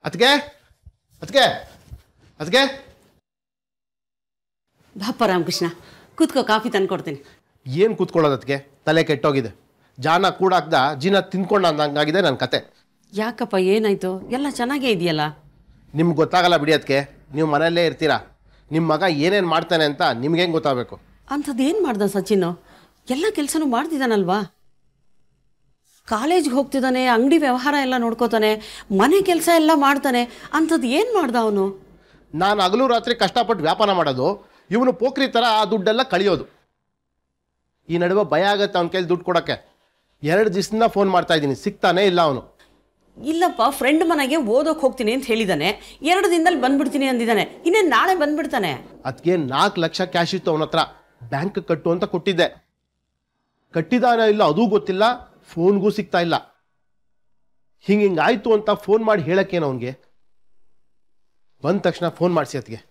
ಅದಕ್ಕೆ ಅದಕ್ಕೆ ಅದಕ್ಕೆ ಬಾಪ ರಾಮಕೃಷ್ಣ, ಕೂತ್ಕೋ, ಕಾಫಿ ತಂದು ಕೊಡ್ತೀನಿ. ಏನು ಕೂತ್ಕೊಳ್ಳೋದು ಅದಕ್ಕೆ? ತಲೆ ಕೆಟ್ಟೋಗಿದೆ. ಜಾನ ಕೂಡಾಕ್ದ ಜೀನ ತಿನ್ಕೊಂಡು ಅಂದಂಗಾಗಿದೆ ನನ್ನ ಕತೆ. ಯಾಕಪ್ಪ, ಏನಾಯ್ತು? ಎಲ್ಲ ಚೆನ್ನಾಗೇ ಇದೆಯಲ್ಲ. ನಿಮ್ಗೆ ಗೊತ್ತಾಗಲ್ಲ ಬಿಡಿ ಅದಕ್ಕೆ. ನೀವು ಮನೆಯಲ್ಲೇ ಇರ್ತೀರಾ. ನಿಮ್ಮ ಮಗ ಏನೇನು ಮಾಡ್ತಾನೆ ಅಂತ ನಿಮ್ಗೆ ಹೆಂಗೆ ಗೊತ್ತಾಗಬೇಕು? ಅಂಥದ್ದು ಏನು ಮಾಡ್ದ ಸಚಿನ್? ಎಲ್ಲ ಕೆಲಸನೂ ಮಾಡ್ತಿದ್ದಾನಲ್ವಾ. ಕಾಲೇಜ್ಗೆ ಹೋಗ್ತಿದ್ದಾನೆ, ಅಂಗಡಿ ವ್ಯವಹಾರ ಎಲ್ಲ ನೋಡ್ಕೋತಾನೆ, ಮನೆ ಕೆಲಸ ಎಲ್ಲ ಮಾಡ್ತಾನೆ. ಅಂಥದ್ದು ಏನು ಮಾಡ್ದ ಅವನು? ನಾನು ಹಗಲು ರಾತ್ರಿ ಕಷ್ಟಪಟ್ಟು ವ್ಯಾಪಾರ ಮಾಡೋದು, ಇವನು ಪೋಖ್ರಿ ಥರ ಆ ದುಡ್ಡೆಲ್ಲ ಕಳಿಯೋದು. ಈ ನಡುವೆ ಭಯ ಆಗುತ್ತೆ ಅವನ ಕೈಲಿ ದುಡ್ಡು ಕೊಡೋಕ್ಕೆ. 2 ದಿವಸದಿಂದ ಫೋನ್ ಮಾಡ್ತಾ ಇದ್ದೀನಿ, ಸಿಗ್ತಾನೇ ಇಲ್ಲ ಅವನು. ಇಲ್ಲಪ್ಪ, ಫ್ರೆಂಡ್ ಮನೆಗೆ ಓದೋಕೆ ಹೋಗ್ತೀನಿ ಅಂತ ಹೇಳಿದ್ದಾನೆ. 2 ದಿನದಲ್ಲಿ ಬಂದ್ಬಿಡ್ತೀನಿ ಅಂದಿದ್ದಾನೆ. ಇನ್ನೇನು ನಾಳೆ ಬಂದ್ಬಿಡ್ತಾನೆ. ಅದಕ್ಕೆ 4 ಲಕ್ಷ ಕ್ಯಾಶ್ ಇತ್ತು ಅವನ ಹತ್ರ. ಬ್ಯಾಂಕ್ ಕಟ್ಟು ಅಂತ ಕೊಟ್ಟಿದ್ದೆ. ಕಟ್ಟಿದಾನ ಇಲ್ಲ ಅದೂ ಗೊತ್ತಿಲ್ಲ, ಫೋನ್ಗೂ ಸಿಗ್ತಾ ಇಲ್ಲ. ಹಿಂಗಾಯ್ತು ಅಂತ ಫೋನ್ ಮಾಡಿ ಹೇಳಕ್ಕೇನು ಅವನಿಗೆ? ಬಂದ ತಕ್ಷಣ ಫೋನ್ ಮಾಡಿಸಿ ಅದಕ್ಕೆ.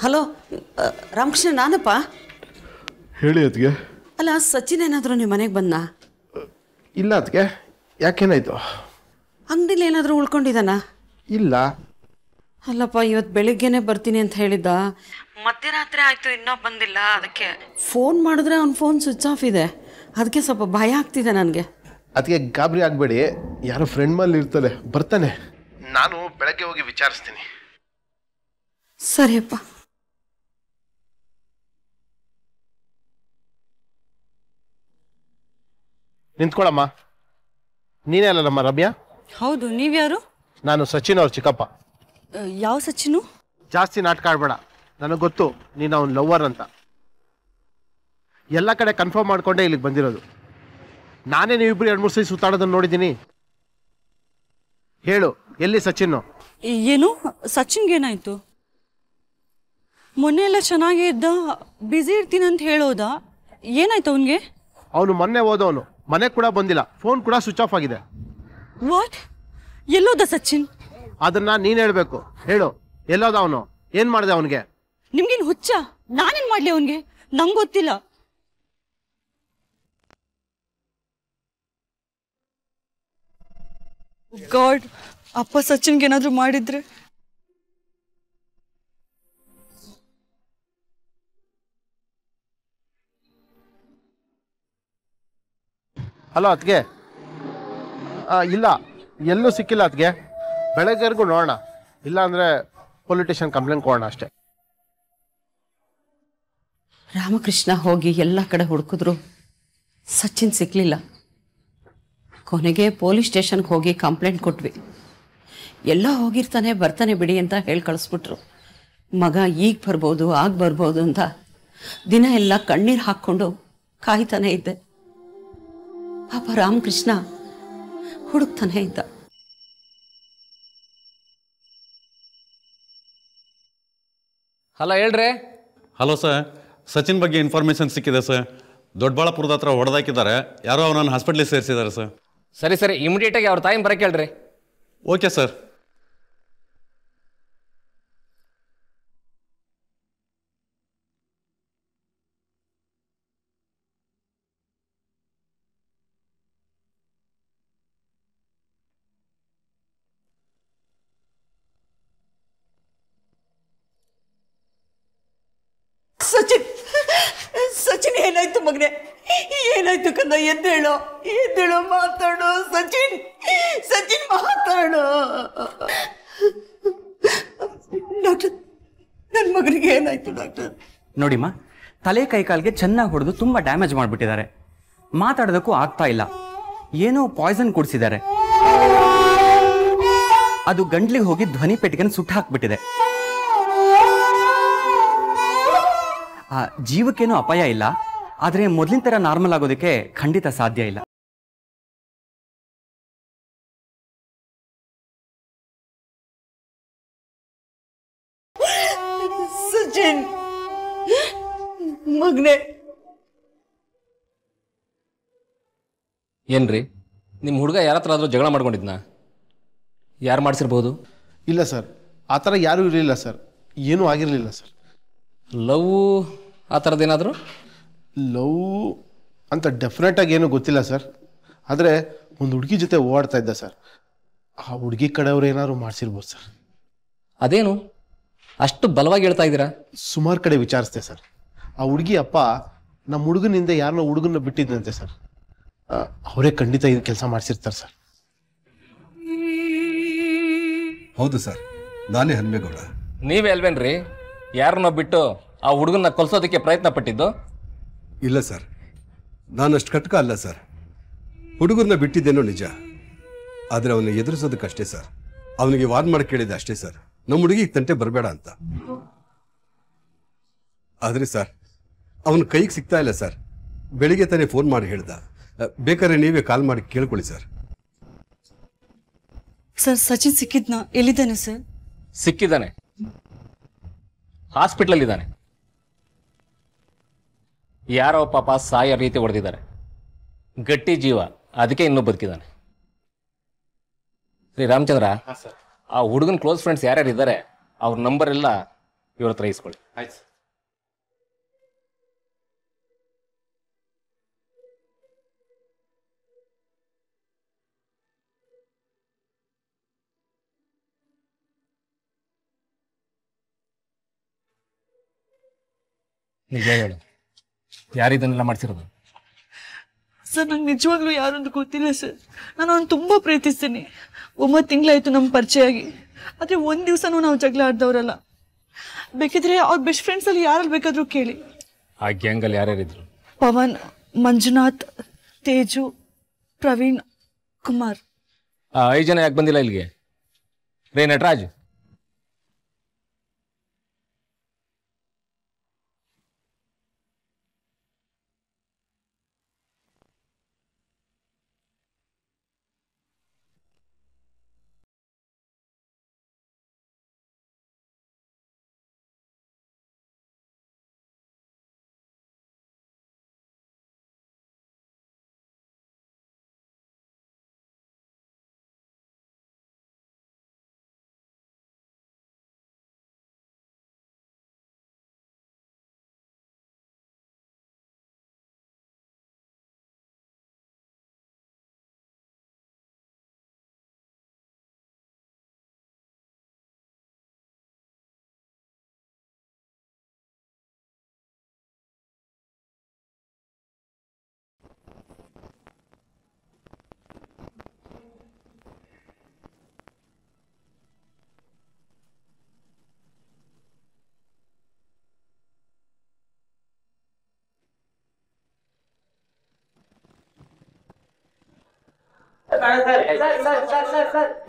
ಹಲೋ ರಾಮಕೃಷ್ಣ, ನಾನಪ್ಪ. ಹೇಳಿ ಅದಕ್ಕೆ. ಅಲ್ಲ, ಸಚಿನ್ ಏನಾದರೂ ನಿಮ್ಮ ಮನೆಗೆ ಬಂದ? ಇಲ್ಲ ಅದಕ್ಕೆ. ಯಾಕೇನಾಯ್ತು? ಅಂಗಡಿಲಿ ಏನಾದರೂ ಉಳ್ಕೊಂಡಿದ್ದಾನ? ಇಲ್ಲ. ಅಲ್ಲಪ್ಪ, ಇವತ್ತು ಬೆಳಿಗ್ಗೆನೆ ಬರ್ತೀನಿ ಅಂತ ಹೇಳಿದ್ದ. ಮಧ್ಯರಾತ್ರಿ ಆಯಿತು, ಇನ್ನೂ ಬಂದಿಲ್ಲ. ಅದಕ್ಕೆ ಫೋನ್ ಮಾಡಿದ್ರೆ ಅವ್ನ ಫೋನ್ ಸ್ವಿಚ್ ಆಫ್ ಇದೆ. ಅದಕ್ಕೆ ಸ್ವಲ್ಪ ಭಯ ಆಗ್ತಿದೆ ನನಗೆ. ಅದಕ್ಕೆ ಗಾಬರಿ ಆಗಬೇಡಿ, ಯಾರೋ ಫ್ರೆಂಡ್ ಮೇಲೆ ಇರ್ತಾನೆ, ಬರ್ತಾನೆ. ನಾನು ಬೆಳಗ್ಗೆ ಹೋಗಿ ವಿಚಾರಿಸ್ತೀನಿ. ಸರಿಯಪ್ಪ. ನಿಂತ್ಕೊಳಮ್ಮ. ನೀನೇ ಅಲ್ಲ ನಮ್ಮ ರಮ್ಯಾ? ಹೌದು, ನೀವ್ಯಾರು? ನಾನು ಸಚಿನ್ ಅವ್ರ ಚಿಕ್ಕಪ್ಪ. ಯಾವ ಸಚಿನು? ಜಾಸ್ತಿ ನಾಟಕ ಆಡಬೇಡ. ನನಗೆ ಗೊತ್ತು ನೀನು ಅವನ ಲವ್ವರ್ ಅಂತ. ಎಲ್ಲ ಕಡೆ ಕನ್ಫರ್ಮ್ ಮಾಡ್ಕೊಂಡೇ ಇಲ್ಲಿಗೆ ಬಂದಿರೋದು. ನಾನೇ ನೀವಿಬ್ಬರು 2-3 ಸಲ ಸುತ್ತಾಡೋದನ್ನು ನೋಡಿದ್ದೀನಿ. ಹೇಳು, ಎಲ್ಲಿ ಸಚಿನ್ನು? ಏನು ಸಚಿನ್ಗೇನಾಯ್ತು? ಮೊನ್ನೆ ಎಲ್ಲ ಚೆನ್ನಾಗೇ ಇದ್ದ, ಬ್ಯುಸಿ ಇರ್ತೀನಿ ಅಂತ ಹೇಳೋದಾ? ಏನಾಯ್ತು ಅವನಿಗೆ? ಅವನು ಮೊನ್ನೆ ಹೋದವನು, ಮನೆಗೆ ಕೂಡ ಬಂದಿಲ್ಲ, ಫೋನ್ ಕೂಡ ಸ್ವಿಚ್ ಆಫ್ ಆಗಿದೆ. ವಾಟ್? ಎಲ್ಲೋದ ಸಚಿನ್? ಅದನ್ನ ನೀನು ಹೇಳಬೇಕು. ಹೇಳು, ಎಲ್ಲೋದ ಅವನು? ಏನು ಮಾಡಿದೆ ಅವನಿಗೆ? ನಿಮ್ಗೇನು ಹುಚ್ಚ? ನಾನೇನು ಮಾಡಲಿ ಅವನಿಗೆ? ನಂಗೆ ಗೊತ್ತಿಲ್ಲ. ಗಾಡ್, ಅಪ್ಪ ಸಚಿನ್ಗೆ ಏನಾದರೂ ಮಾಡಿದ್ರೆ? ಹಲೋ ಅದಕ್ಕೆ. ಇಲ್ಲ, ಎಲ್ಲೂ ಸಿಕ್ಕಿಲ್ಲ ಅದಕ್ಕೆ. ಬೆಳಗ್ಗೆವರೆಗೂ ನೋಡೋಣ, ಇಲ್ಲಾಂದರೆ ಪೊಲೀಸ್ ಸ್ಟೇಷನ್ ಕಂಪ್ಲೇಂಟ್ ಕೊಡೋಣ ಅಷ್ಟೇ. ರಾಮಕೃಷ್ಣ ಹೋಗಿ ಎಲ್ಲ ಕಡೆ ಹುಡುಕಿದ್ರು, ಸಚಿನ್ ಸಿಕ್ಕಲಿಲ್ಲ. ಕೊನೆಗೆ ಪೊಲೀಸ್ ಸ್ಟೇಷನ್ಗೆ ಹೋಗಿ ಕಂಪ್ಲೇಂಟ್ ಕೊಟ್ವಿ. ಎಲ್ಲ ಹೋಗಿರ್ತಾನೆ, ಬರ್ತಾನೆ ಬಿಡಿ ಅಂತ ಹೇಳಿ ಕಳಿಸ್ಬಿಟ್ರು. ಮಗ ಈಗ ಬರ್ಬೋದು, ಆಗ ಬರ್ಬೋದು ಅಂತ ದಿನ ಎಲ್ಲ ಕಣ್ಣೀರು ಹಾಕ್ಕೊಂಡು ಕಾಯ್ತಾನೆ ಇದ್ದೆ. ಪಾಪ ರಾಮಕೃಷ್ಣ ಹುಡುಕ್ತಾನೆ ಇದ್ದ. ಹಲೋ, ಹೇಳ್ರಿ. ಹಲೋ ಸರ್, ಸಚಿನ್ ಬಗ್ಗೆ ಇನ್ಫಾರ್ಮೇಶನ್ ಸಿಕ್ಕಿದೆ ಸರ್. ದೊಡ್ಡಬಳ್ಳಾಪುರದ ಹತ್ರ ಹೊಡೆದಾಕಿದ್ದಾರೆ. ಯಾರೋ ಅವನನ್ನು ಹಾಸ್ಪಿಟ್ಲಿಗೆ ಸೇರಿಸಿದ್ದಾರೆ ಸರ್. ಸರಿ ಸರಿ, ಇಮಿಡಿಯೇಟಾಗಿ ಅವ್ರ ತಾಯಿ ಬರಕ್ಕೆ ಹೇಳ್ರಿ. Okay sir. ಸಚಿನ್, ಸಚಿನ್ ಏನಾಯ್ತು ಮಗನೆ? ಏನಾಯ್ತು ಕಂದ? ಎದ್ದೇಳು, ಎದ್ದೇಳು, ಮಾತಾಡು ಸಚಿನ್. ಸಚಿನ್ ಮಾತಾಡು. ಡಾಕ್ಟರ್, ನನ್ನ ಮಗನಿಗೆ ಏನಾಯ್ತು ಡಾಕ್ಟರ್? ನೋಡಿಮ್ಮ, ತಲೆ ಕೈ ಕಾಲಿಗೆ ಚೆನ್ನಾಗಿ ಹೊಡೆದು ತುಂಬ ಡ್ಯಾಮೇಜ್ ಮಾಡಿಬಿಟ್ಟಿದ್ದಾರೆ. ಮಾತಾಡೋದಕ್ಕೂ ಆಗ್ತಾ ಇಲ್ಲ. ಏನೋ ಪಾಯ್ಸನ್ ಕುಡಿಸಿದ್ದಾರೆ. ಅದು ಗಂಟ್ಲಿಗೆ ಹೋಗಿ ಧ್ವನಿ ಪೆಟ್ಟಿಗೆನ ಸುಟ್ಟು ಹಾಕ್ಬಿಟ್ಟಿದೆ. ಜೀವಕ್ಕೇನೂ ಅಪಾಯ ಇಲ್ಲ, ಆದರೆ ಮೊದಲಿನ ಥರ ನಾರ್ಮಲ್ ಆಗೋದಕ್ಕೆ ಖಂಡಿತ ಸಾಧ್ಯ ಇಲ್ಲ. ಸಚಿನ್ ಮಗ್ನೆ, ಏನ್ರಿ ನಿಮ್ಮ ಹುಡುಗ ಯಾರ ಹತ್ರ ಆದರೂ ಜಗಳ ಮಾಡ್ಕೊಂಡಿದ್ನ? ಯಾರು ಮಾಡಿಸಿರ್ಬೋದು? ಇಲ್ಲ ಸರ್, ಆ ಥರ ಯಾರೂ ಇರಲಿಲ್ಲ ಸರ್, ಏನೂ ಆಗಿರಲಿಲ್ಲ ಸರ್. ಲವ್ ಆ ಥರದ್ದೇನಾದರೂ? ಲವ್ ಅಂತ ಡೆಫಿನೆಟಾಗಿ ಏನೂ ಗೊತ್ತಿಲ್ಲ ಸರ್, ಆದರೆ ಒಂದು ಹುಡುಗಿ ಜೊತೆ ಓಡಾಡ್ತಾ ಇದ್ದ ಸರ್. ಆ ಹುಡುಗಿ ಕಡೆಯವ್ರು ಏನಾದ್ರು ಮಾಡಿಸಿರ್ಬೋದು ಸರ್. ಅದೇನು ಅಷ್ಟು ಬಲವಾಗಿ ಹೇಳ್ತಾ ಇದ್ದೀರಾ? ಸುಮಾರು ಕಡೆ ವಿಚಾರಿಸ್ದೆ ಸರ್. ಆ ಹುಡುಗಿ ಅಪ್ಪ ನಮ್ಮ ಹುಡುಗನಿಂದ ಯಾರನ್ನ ಹುಡುಗನ ಬಿಟ್ಟಿದ್ದಂತೆ ಸರ್. ಅವರೇ ಖಂಡಿತ ಇದು ಕೆಲಸ ಮಾಡಿಸಿರ್ತಾರೆ ಸರ್. ಹೌದು ಸರ್, ನಾನೇ ಹನುಮೇಗೌಡ. ನೀವೇ ಅಲ್ವೇನ್ರಿ ಯಾರನ್ನ ಬಿಟ್ಟು ಆ ಹುಡುಗನ್ನ ಕೊಲ್ಸೋದಕ್ಕೆ ಪ್ರಯತ್ನ ಪಟ್ಟಿದ್ದು? ಇಲ್ಲ ಸರ್, ನಾನಷ್ಟು ಕಟ್ಕ ಅಲ್ಲ ಸರ್. ಹುಡುಗರನ್ನ ಬಿಟ್ಟಿದ್ದೇನೋ ನಿಜ, ಆದರೆ ಅವನ್ನ ಎದುರಿಸೋದಕ್ಕಷ್ಟೇ ಸರ್. ಅವನಿಗೆ ವಾರ್ನ್ ಮಾಡಿ ಕೇಳಿದೆ ಅಷ್ಟೇ ಸರ್, ನಮ್ಮ ಹುಡುಗಿಗೆ ತಂಟೆ ಬರಬೇಡ ಅಂತ. ಆದರೆ ಸರ್, ಅವನ ಕೈಗೆ ಸಿಗ್ತಾ ಇಲ್ಲ ಸರ್. ಬೆಳಿಗ್ಗೆ ತಾನೇ ಫೋನ್ ಮಾಡಿ ಹೇಳ್ದ. ಬೇಕಾದ್ರೆ ನೀವೇ ಕಾಲ್ ಮಾಡಿ ಕೇಳ್ಕೊಳ್ಳಿ ಸರ್. ಸರ್ ಸಚಿನ್ ಸಿಕ್ಕಿದ್ನಾ? ಎಲ್ಲಿದ್ದಾನೆ ಸರ್? ಸಿಕ್ಕಿದ್ದಾನೆ, ಹಾಸ್ಪಿಟ್ಲಲ್ಲಿ ಇದ್ದಾನೆ. ಯಾರೋ ಪಾಪ ಸಾಯೋ ರೀತಿ ಹೊಡೆದಿದ್ದಾರೆ. ಗಟ್ಟಿ ಜೀವ, ಅದಕ್ಕೆ ಇನ್ನೂ ಬದುಕಿದ್ದಾನೆ. ಶ್ರೀ ರಾಮಚಂದ್ರ, ಆ ಹುಡುಗನ ಕ್ಲೋಸ್ ಫ್ರೆಂಡ್ಸ್ ಯಾರ್ಯಾರು ಇದ್ದಾರೆ ಅವ್ರ ನಂಬರ್ ಎಲ್ಲ ಇವ್ರ ಹತ್ರ ಇಸ್ಕೊಳ್ಳಿ. ಆಯ್ತು. ನಿಜ ಹೇಳು, ಯಾರಿದನ್ನೆಲ್ಲ ಮಾಡ್ಸಿರೋದು? ಸರ್ ನಂಗೆ ನಿಜವಾಗ್ಲೂ ಯಾರೊಂದು ಗೊತ್ತಿಲ್ಲ ಸರ್. ನಾನು ಅವ್ನು ತುಂಬ ಪ್ರೀತಿಸ್ತೀನಿ. 9 ತಿಂಗಳಾಯಿತು ನಮ್ಮ ಪರಿಚಯ ಆಗಿ, ಆದರೆ ಒಂದು ದಿವಸನೂ ನಾವು ಜಗಳ ಆಡ್ದವ್ರಲ್ಲ. ಬೇಕಿದ್ರೆ ಅವ್ರ ಬೆಸ್ಟ್ ಫ್ರೆಂಡ್ಸಲ್ಲಿ ಯಾರಲ್ಲಿ ಬೇಕಾದರೂ ಕೇಳಿ. ಆ ಗ್ಯಾಂಗಲ್ಲಿ ಯಾರ್ಯಾರಿದ್ರು? ಪವನ್, ಮಂಜುನಾಥ್, ತೇಜು, ಪ್ರವೀಣ್, ಕುಮಾರ್. ಆ 5 ಜನ ಯಾಕೆ ಬಂದಿಲ್ಲ ಇಲ್ಲಿಗೆ? ರೇ ನಟರಾಜ್,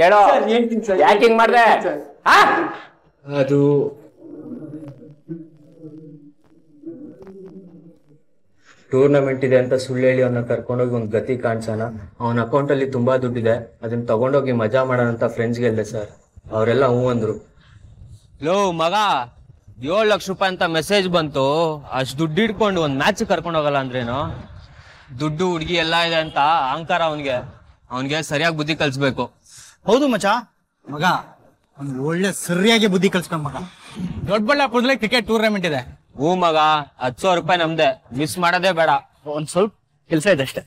ಹೇಳೋ ಯಾಕೆ ಹಿಂಗ್ ಮಾಡ್ದೆ? ಅದು ಟೂರ್ನಮೆಂಟ್ ಇದೆ ಅಂತ ಸುಳ್ಳು ಹೇಳಿ ಅವನ್ನ ಕರ್ಕೊಂಡೋಗಿ ಒಂದು ಗತಿ ಕಾಣಿಸೋಣ. ಅವನ ಅಕೌಂಟಲ್ಲಿ ತುಂಬಾ ದುಡ್ಡಿದೆ, ಅದನ್ನ ತಗೊಂಡೋಗಿ ಮಜಾ ಮಾಡೋಣ ಅಂತ ಫ್ರೆಂಡ್ಸ್ಗೆ ಹೇಳಿದೆ ಸರ್. ಅವರೆಲ್ಲ ಹ್ಞೂ ಅಂದ್ರು. ಲೋ ಮಗ, 7 ಲಕ್ಷ ರೂಪಾಯಿ ಅಂತ ಮೆಸೇಜ್ ಬಂತು. ಅಷ್ಟು ದುಡ್ಡು ಇಟ್ಕೊಂಡು ಒಂದು ಮ್ಯಾಚ್ ಕರ್ಕೊಂಡು ಹೋಗಲ್ಲ ಅಂದ್ರೇನು? ದುಡ್ಡು ಹುಡುಗಿ ಎಲ್ಲ ಇದೆ ಅಂತ ಅಹಂಕಾರ ಅವನಿಗೆ ಸರಿಯಾಗಿ ಬುದ್ಧಿ ಕಲಿಸ್ಬೇಕು. ಹೌದು ಮಚ, ಮಗ ಒಂದು ಒಳ್ಳೆ ಸರಿಯಾಗಿ ಬುದ್ಧಿ ಕಲ್ಸ್ಕೊಂಡ್ ಮಗ. ದೊಡ್ಡಬಳ್ಳಾಪುರದಲ್ಲಿ ಕ್ರಿಕೆಟ್ ಟೂರ್ನಮೆಂಟ್ ಇದೆ. ಹ್ಞೂ ಮಗ, 10,000 ರೂಪಾಯಿ ನಮ್ದೆ, ಮಿಸ್ ಮಾಡೋದೇ ಬೇಡ. ಒಂದ್ ಸ್ವಲ್ಪ ಕೆಲಸ ಇದೆ ಅಷ್ಟೇ.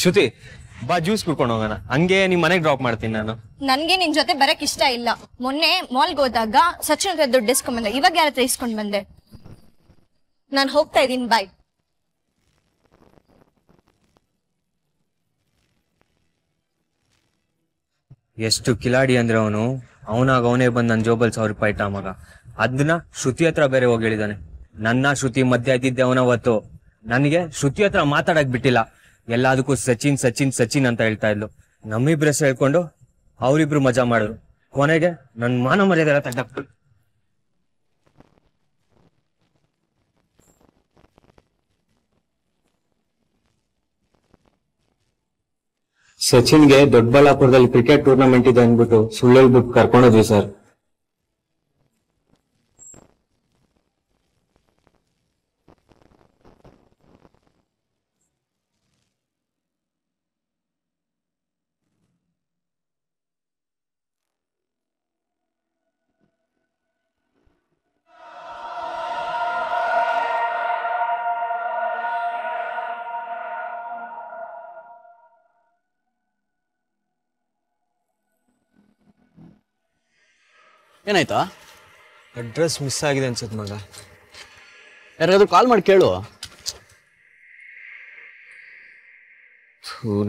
ಶ್ರುತಿ, ಬಾ ಜ್ಯೂಸ್ ಕುಡ್ಕೊಂಡು ಹೋಗೋಣ. ಹಂಗೆ ನಿಮ್ ಮನೆಗೆ ಡ್ರಾಪ್ ಮಾಡ್ತೀನಿ ನಾನು. ನನ್ಗೆ ನಿನ್ ಜೊತೆ ಬರಕ್ ಇಷ್ಟ ಇಲ್ಲ. ಮೊನ್ನೆ ಮಾಲ್ಗೆ ಹೋದಾಗ ಸಚಿನ್ ಹತ್ರ ದುಡ್ಡು ಇಸ್ಕೊಂಡ್ ಬಂದೆ, ಇವಾಗ ಯಾರ ಹತ್ರ ಇಸ್ಕೊಂಡ್ ಬಂದೆ? ನಾನು ಹೋಗ್ತಾ ಇದೀನಿ, ಬಾಯ್. ಎಷ್ಟು ಕಿಲಾಡಿ ಅಂದ್ರೆ ಅವನಾಗ ಅವನೇ ಬಂದು ನನ್ನ ಜೋಬಲ್ 1,000 ರೂಪಾಯಿ ಇಟ್ಟ ಮಗ. ಅದನ್ನ ಶ್ರುತಿ ಹತ್ರ ಬೇರೆ ಹೋಗಿ ಹೇಳಿದಾನೆ. ನನ್ನ ಶ್ರುತಿ ಮಧ್ಯ ಇದ್ದಿದ್ದೆ ಅವನವತ್ತು. ನನಗೆ ಶ್ರುತಿ ಹತ್ರ ಮಾತಾಡಕ್ ಬಿಟ್ಟಿಲ್ಲ. ಎಲ್ಲದಕ್ಕೂ ಸಚಿನ್ ಸಚಿನ್ ಸಚಿನ್ ಅಂತ ಹೇಳ್ತಾ ಇದ್ಲು. ನಮ್ಮಿಬ್ರ ಹೆಸರು ಹೇಳ್ಕೊಂಡು ಅವರಿಬ್ರು ಮಜಾ ಮಾಡಿದ್ರು. ಕೊನೆಗೆ ನನ್ನ ಮಾನ ಮರ್ಯಾದೆ ಎಲ್ಲ ತಗ್ದಾಕ್ತು. ಸಚಿನ್ಗೆ ದೊಡ್ಡಬಳ್ಳಾಪುರದಲ್ಲಿ ಕ್ರಿಕೆಟ್ ಟೂರ್ನಮೆಂಟ್ ಇದೆ ಅಂದ್ಬಿಟ್ಟು ಸುಳ್ಳು ಹೇಳ್ಬಿಟ್ಟು ಕರ್ಕೊಂಡೋದ್ವಿ ಸರ್. ಏನಾಯ್ತಾ? ಅಡ್ರೆಸ್ ಮಿಸ್ ಆಗಿದೆ ಅನ್ಸುತ್ತೆ ಮಗ. ಯಾರಿಗಾದ್ರೂ ಕಾಲ್ ಮಾಡಿ ಕೇಳು.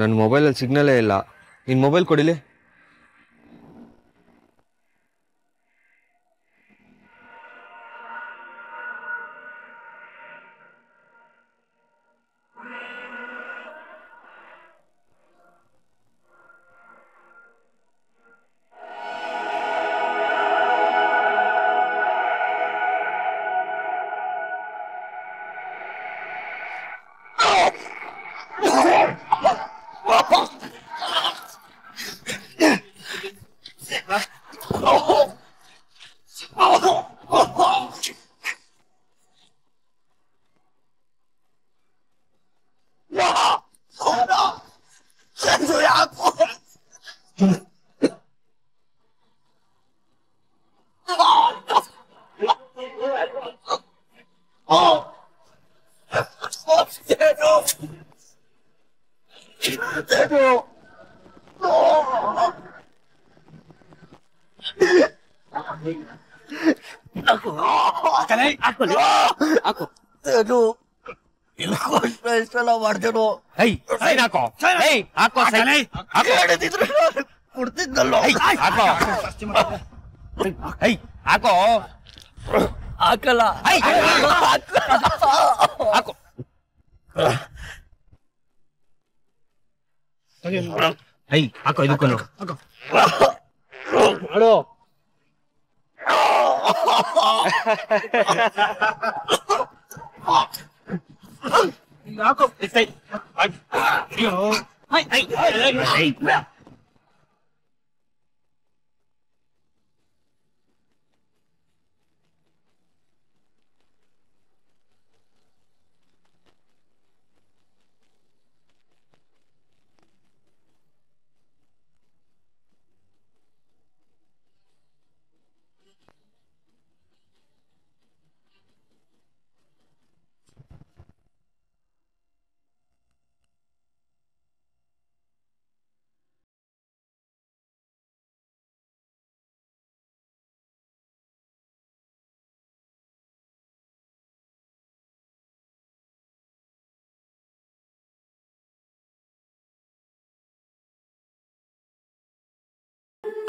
ನನ್ನ ಮೊಬೈಲಲ್ಲಿ ಸಿಗ್ನಲೇ ಇಲ್ಲ. ನಿನ್ ಮೊಬೈಲ್ ಕೊಡಿಲಿ. ಹಾಕೋ ಇದಕ್ಕೂ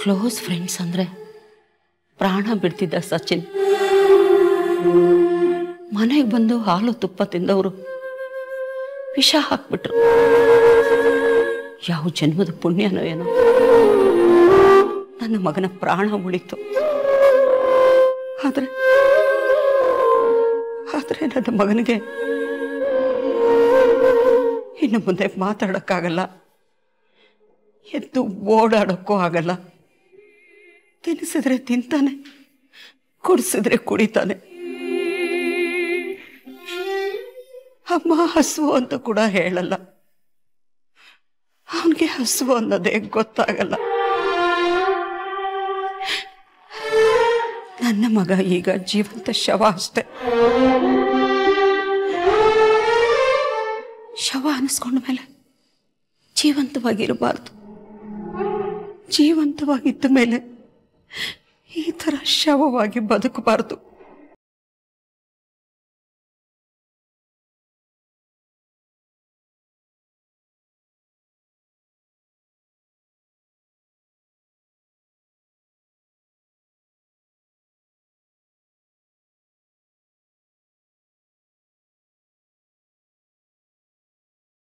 ಕ್ಲೋಸ್ ಫ್ರೆಂಡ್ಸ್ ಅಂದರೆ ಪ್ರಾಣ ಬಿಡ್ತಿದ್ದ ಸಚಿನ್ ಮನೆಗೆ ಬಂದು ಹಾಲು ತುಪ್ಪ ತಿಂದವರು ವಿಷ ಹಾಕ್ಬಿಟ್ರು. ಯಾವ ಜನ್ಮದ ಪುಣ್ಯನೋ ಏನೋ ನನ್ನ ಮಗನ ಪ್ರಾಣ ಉಳಿತು. ಆದರೆ ನನ್ನ ಮಗನಿಗೆ ಇನ್ನು ಮುಂದೆ ಮಾತಾಡೋಕ್ಕಾಗಲ್ಲ, ಎದ್ದು ಓಡಾಡೋಕ್ಕೂ ಆಗಲ್ಲ. ತಿನ್ನಿಸಿದ್ರೆ ತಿಂತಾನೆ, ಕುಡಿಸಿದ್ರೆ ಕುಡಿತಾನೆ. ಅಮ್ಮ ಹಸುವು ಅಂತ ಕೂಡ ಹೇಳಲ್ಲ. ಅವನಿಗೆ ಹಸುವು ಅನ್ನೋದೇ ಗೊತ್ತಾಗಲ್ಲ. ನನ್ನ ಮಗ ಈಗ ಜೀವಂತ ಶವ ಅಷ್ಟೆ. ಶವ ಅನ್ನಿಸ್ಕೊಂಡ ಮೇಲೆ ಜೀವಂತವಾಗಿರಬಾರ್ದು. ಜೀವಂತವಾಗಿದ್ದ ಮೇಲೆ ಈ ಥರ ಶವವಾಗಿ ಬದುಕಬಾರ್ದು.